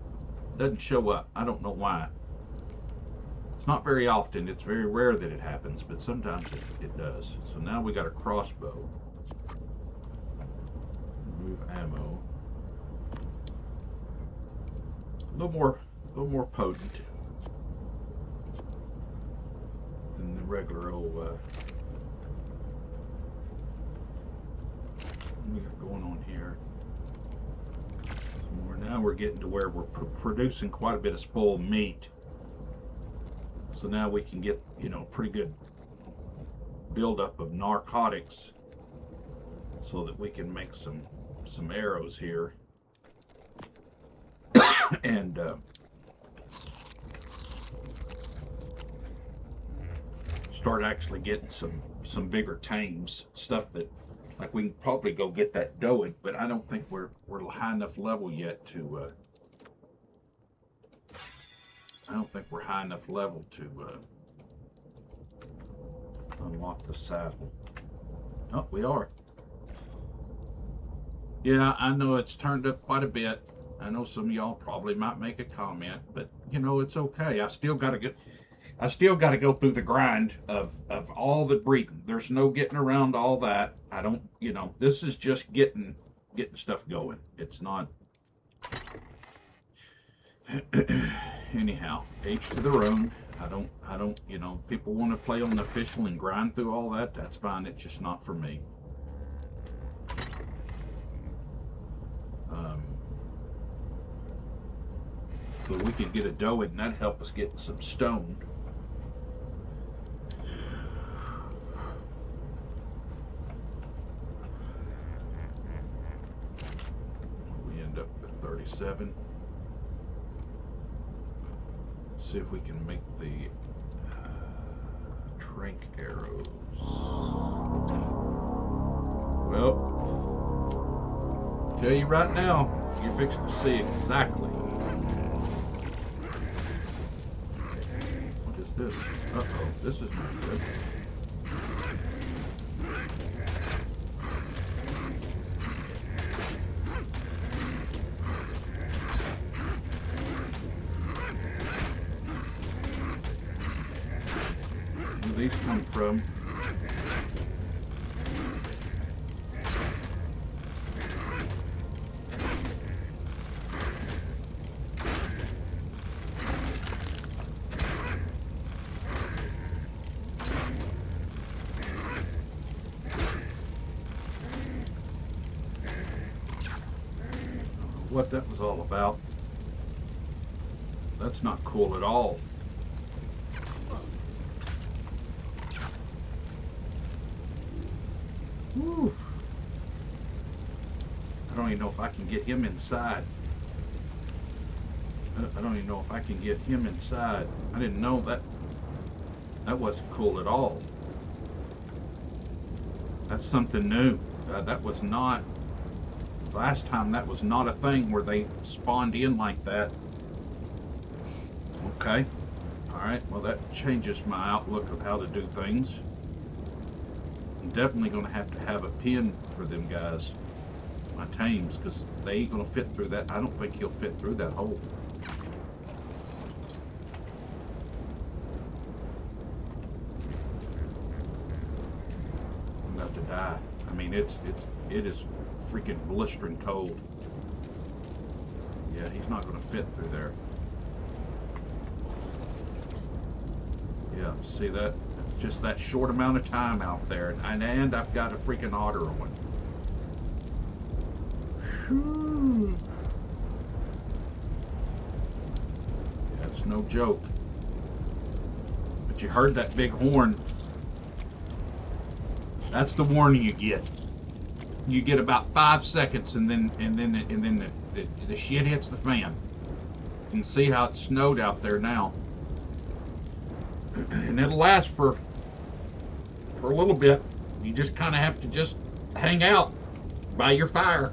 doesn't show up. I don't know why. It's not very often. It's very rare that it happens, but sometimes it does. So now we got a crossbow. Remove ammo. A little more potent than the regular old we got going on here. Now we're getting to where we're producing quite a bit of spoiled meat. So now we can get, you know, pretty good buildup of narcotics so that we can make some arrows here. And start actually getting some bigger tames, stuff that, like, we can probably go get that dough, but I don't think we're high enough level yet to. I don't think we're high enough level to unlock the saddle. Oh, we are. Yeah, I know it's turned up quite a bit. I know some of y'all probably might make a comment, but you know, it's okay. I still got to go through the grind of all the breeding. There's no getting around all that. I don't, you know, this is just getting stuff going. It's not. Anyhow, each to their own. I don't, you know, people want to play on the official and grind through all that. That's fine. It's just not for me. So we could get a dough and that'd help us get some stone. We end up with 37. See if we can make the trank arrows. Well, tell you right now, you're fixing to see exactly. What is this? Uh-oh, this is not good. Where do these come from? What that was all about. That's not cool at all. Whew. don't even know if I can get him inside. I don't even know if I can get him inside. I didn't know that. That wasn't cool at all. That's something new. That was not, last time that was not a thing where they spawned in like that. Okay. Alright, well that changes my outlook of how to do things. I'm definitely going to have a pin for them guys, my tames, because they ain't going to fit through that. I don't think he'll fit through that hole. I'm about to die. I mean, it is freaking blistering cold. Yeah, he's not going to fit through there. Yeah, see that? Just that short amount of time out there, and I've got a freaking otter on. Whew. That's no joke. But you heard that big horn. That's the warning you get. You get about 5 seconds, and then the shit hits the fan. You can see how it snowed out there now, and it'll last for a little bit. You just kind of have to just hang out by your fire.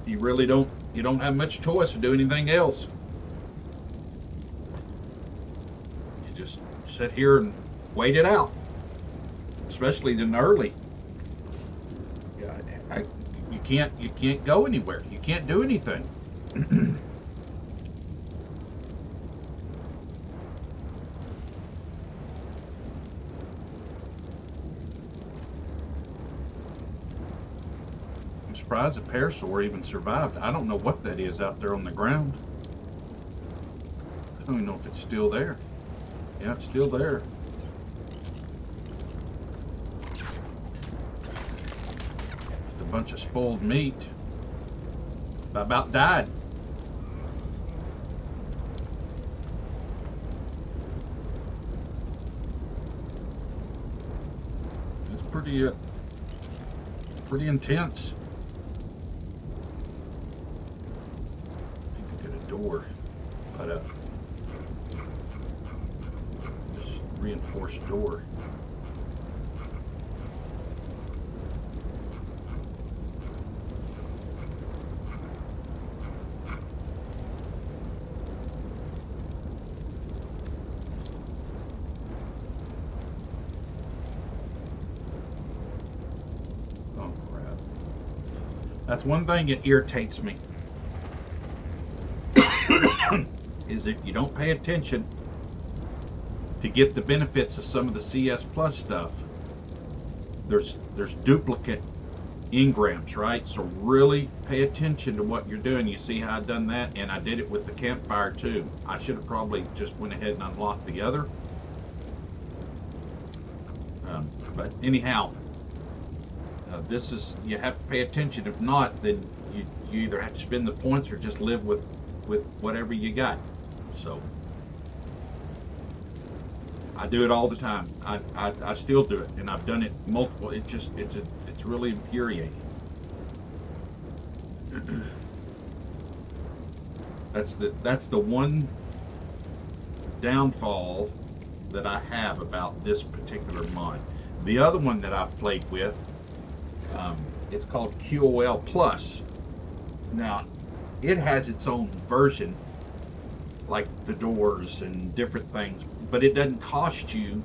You really don't. You don't have much choice to do anything else. You just sit here and wait it out, especially in the early. You can't go anywhere. You can't do anything. I'm surprised a parasaur even survived. I don't know what that is out there on the ground. I don't even know if it's still there. Yeah, it's still there. Just a bunch of spoiled meat. I about died. It's pretty intense. I think I got a door put up. Just reinforced door. That's one thing that irritates me, is if you don't pay attention to get the benefits of some of the CS Plus stuff, there's duplicate engrams, right? So really pay attention to what you're doing. You see how I done that? And I did it with the campfire too. I should have probably just went ahead and unlocked the other. But anyhow, this is, you have to pay attention. If not, then you either have to spend the points or just live with whatever you got. So I do it all the time. I still do it, and I've done it multiple. It's really infuriating. That's the one downfall that I have about this particular mod. The other one that I've played with, it's called QOL Plus. Now, it has its own version, like the doors and different things, but it doesn't cost you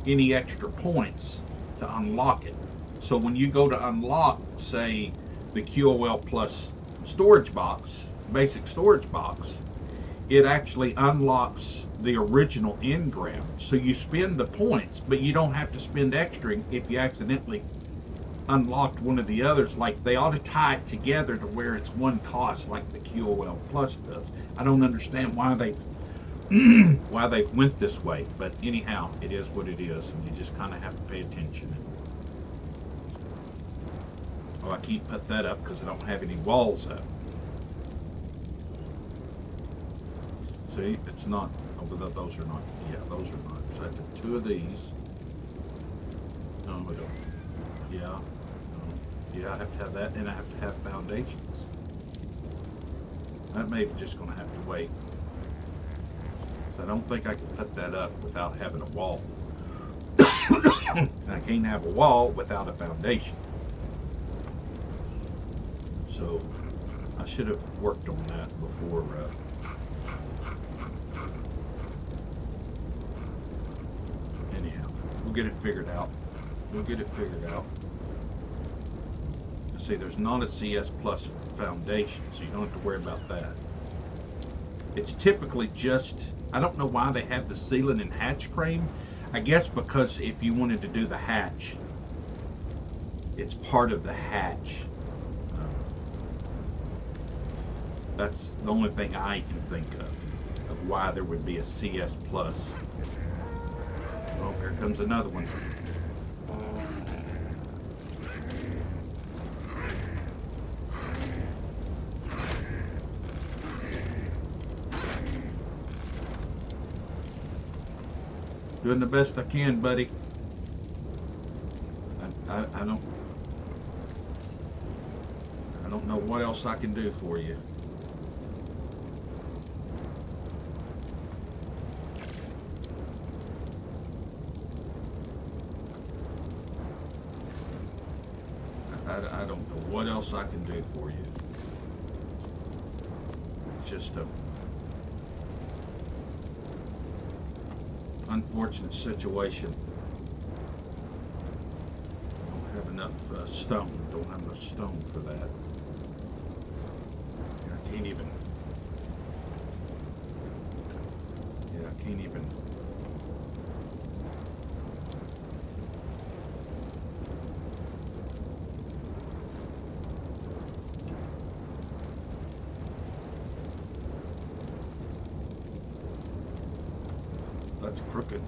any extra points to unlock it. So when you go to unlock, say, the QOL Plus storage box, basic storage box, it actually unlocks the original engram. So you spend the points, but you don't have to spend extra if you accidentally unlocked one of the others. Like, they ought to tie it together to where it's one cost, like the QOL Plus does. I don't understand why they went this way, but anyhow, it is what it is, and you just kind of have to pay attention. Oh, I can't put that up because I don't have any walls up. See, it's not. Oh, those are not. Yeah, those are not. So I did 2 of these. No, we don't. Yeah. No. Yeah, I have to have that, and I have to have foundations. That may be just going to have to wait. So I don't think I can put that up without having a wall. And I can't have a wall without a foundation. So I should have worked on that before. Anyhow, we'll get it figured out. We'll get it figured out. See, there's not a CS Plus foundation, so you don't have to worry about that. It's typically just, I don't know why they have the ceiling and hatch frame. I guess because if you wanted to do the hatch, it's part of the hatch. That's the only thing I can think of why there would be a CS Plus. Oh, here comes another one. Doing the best I can, buddy. I don't know what else I can do for you. I don't know what else I can do for you. It's just a unfortunate situation. Don't have enough stone. Don't have enough stone for that. I can't even. Yeah, I can't even. That's crooked.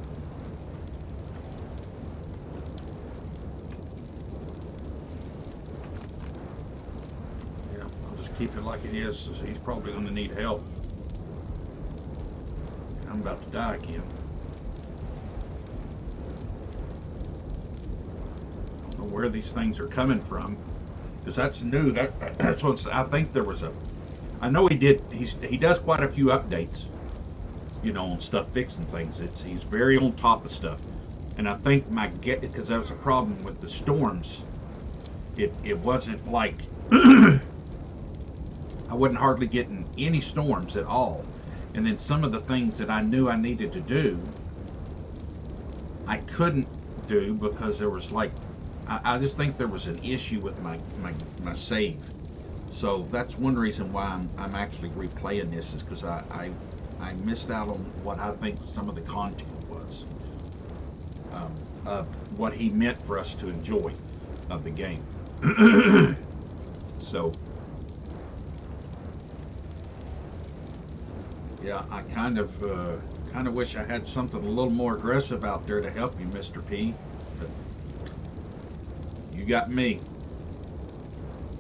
Yeah, I'll just keep it like it is. So he's probably going to need help. I'm about to die again. I don't know where these things are coming from, because that's new. That's what I think there was a. I know he did. He does quite a few updates. You know, on stuff fixing things. He's very on top of stuff, and I think because that was a problem with the storms. It wasn't like I wasn't hardly getting any storms at all, and then some of the things that I knew I needed to do, I couldn't do because there was like I just think there was an issue with my save. So that's one reason why I'm actually replaying this, is because I missed out on what I think some of the content was of what he meant for us to enjoy of the game. So, yeah, I kind of wish I had something a little more aggressive out there to help you, Mr. P. But you got me,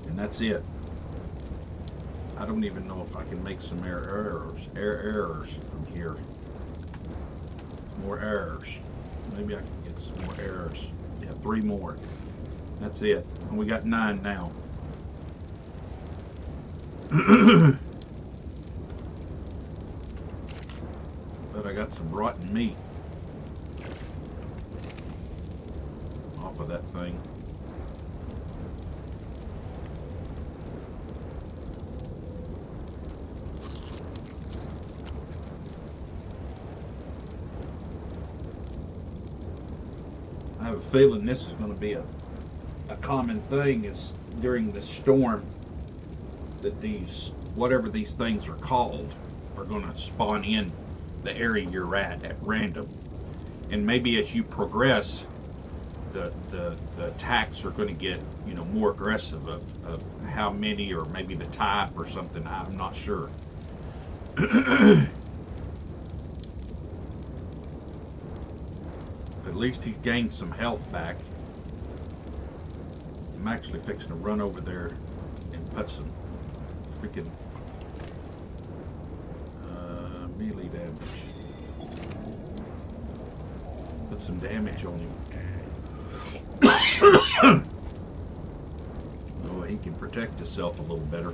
and that's it. I don't even know if I can make some errors from here. More errors. Maybe I can get some more errors. Yeah, 3 more. That's it. And we got 9 now. But I got some rotten meat off of that thing. I have a feeling this is going to be a common thing, is during the storm that these, whatever these things are called, are going to spawn in the area you're at random. And maybe as you progress, the attacks are going to get, you know, more aggressive of how many, or maybe the type or something. I'm not sure. At least he's gained some health back. I'm actually fixing to run over there and put some freaking melee damage. Put some damage on him. Oh, he can protect himself a little better.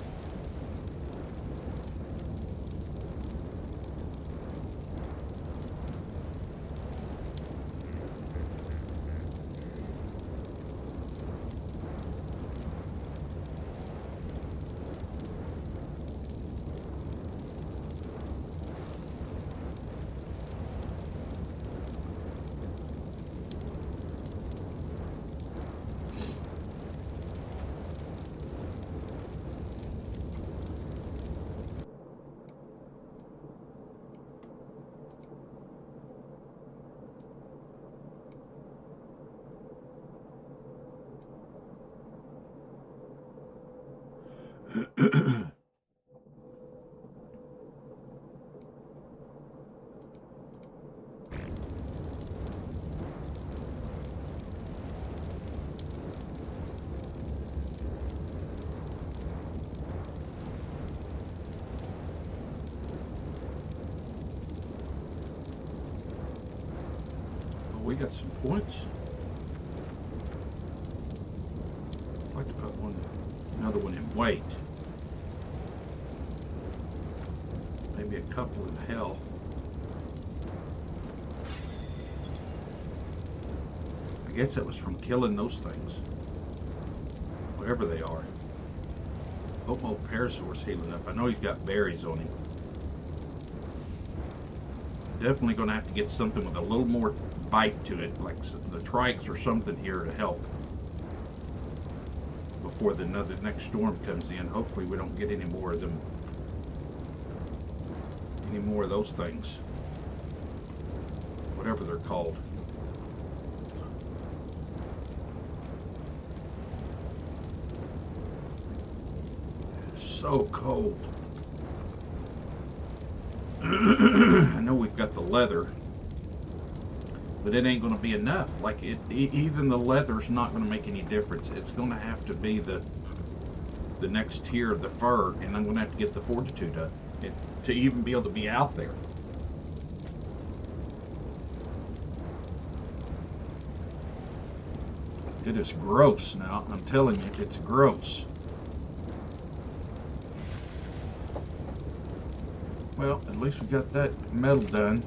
We got some points. I'd like to put another one in weight. Maybe a couple in hell. I guess that was from killing those things. Whatever they are. Hope my Parasaur's healing up. I know he's got berries on him. Definitely going to have to get something with a little more bite to it, like the trikes or something here to help before the next storm comes in. Hopefully we don't get any more of them, any more of those things, whatever they're called. It's so cold. I know we've got the leather, but it ain't going to be enough. Like even the leather's not going to make any difference. It's going to have to be the next tier of the fur, and I'm going to have to get the fortitude up to even be able to be out there. It is gross now. I'm telling you, it's gross. Well, at least we got that metal done.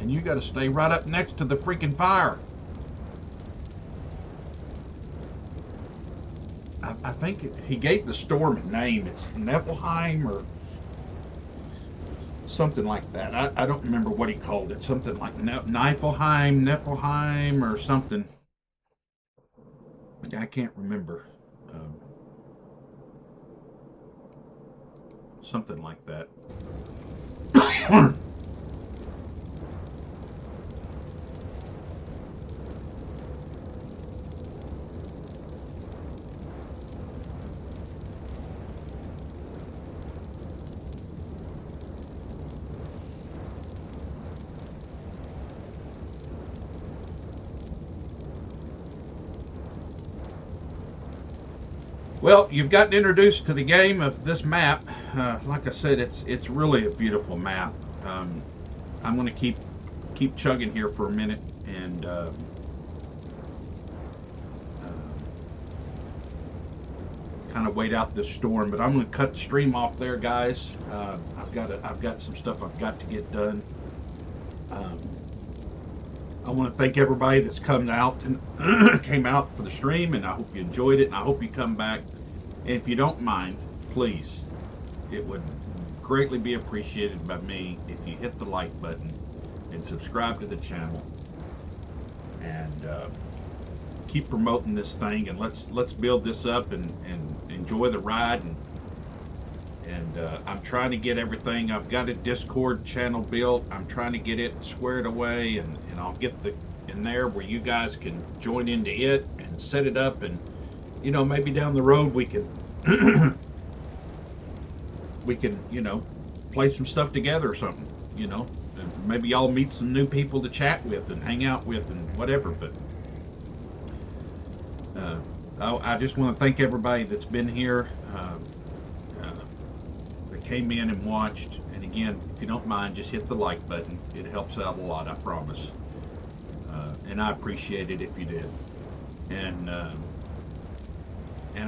And you got to stay right up next to the freaking fire. I think he gave the storm a name. It's Niflheim or something like that. I don't remember what he called it. Something like Niflheim or something. I can't remember. Something like that. Well, you've gotten introduced to the game of this map. Like I said, it's really a beautiful map. I'm going to keep chugging here for a minute and kind of wait out this storm. But I'm going to cut the stream off there, guys. I've got some stuff I've got to get done. I want to thank everybody that's come out and came out for the stream, and I hope you enjoyed it, and I hope you come back. And if you don't mind, please, it would greatly be appreciated by me if you hit the like button and subscribe to the channel, and keep promoting this thing, and let's build this up and enjoy the ride. And I'm trying to get everything. I've got a Discord channel built. I'm trying to get it squared away, and I'll get in there where you guys can join into it and set it up, and maybe down the road we can play some stuff together or something, and maybe y'all meet some new people to chat with and hang out with and whatever. But I just want to thank everybody that's been here, that came in and watched. And again, if you don't mind, just hit the like button. It helps out a lot, I promise. And I appreciate it if you did. And I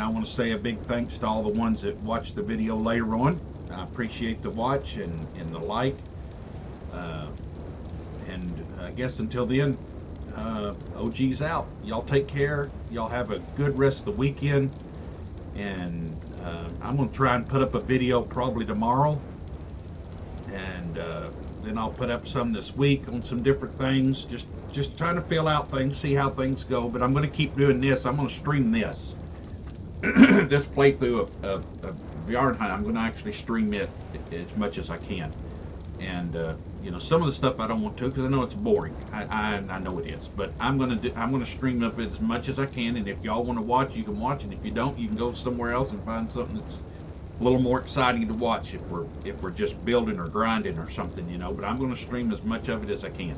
want to say a big thanks to all the ones that watch the video later on. I appreciate the watch and the like. And I guess until then, OG's out. Y'all take care. Y'all have a good rest of the weekend. And I'm going to try and put up a video probably tomorrow. And then I'll put up some this week on some different things. Just trying to fill out things, see how things go. But I'm going to keep doing this. I'm going to stream this. This playthrough of Bjarnheim. I'm going to actually stream it as much as I can. And you know, some of the stuff I don't want to because I know it's boring. I know it is, but I'm gonna stream up as much as I can. And if y'all want to watch, you can watch, and if you don't, you can go somewhere else and find something that's a little more exciting to watch. If we're just building or grinding or something, you know. But I'm gonna stream as much of it as I can.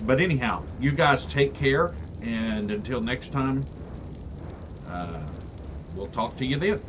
But anyhow, you guys take care, and until next time, we'll talk to you then.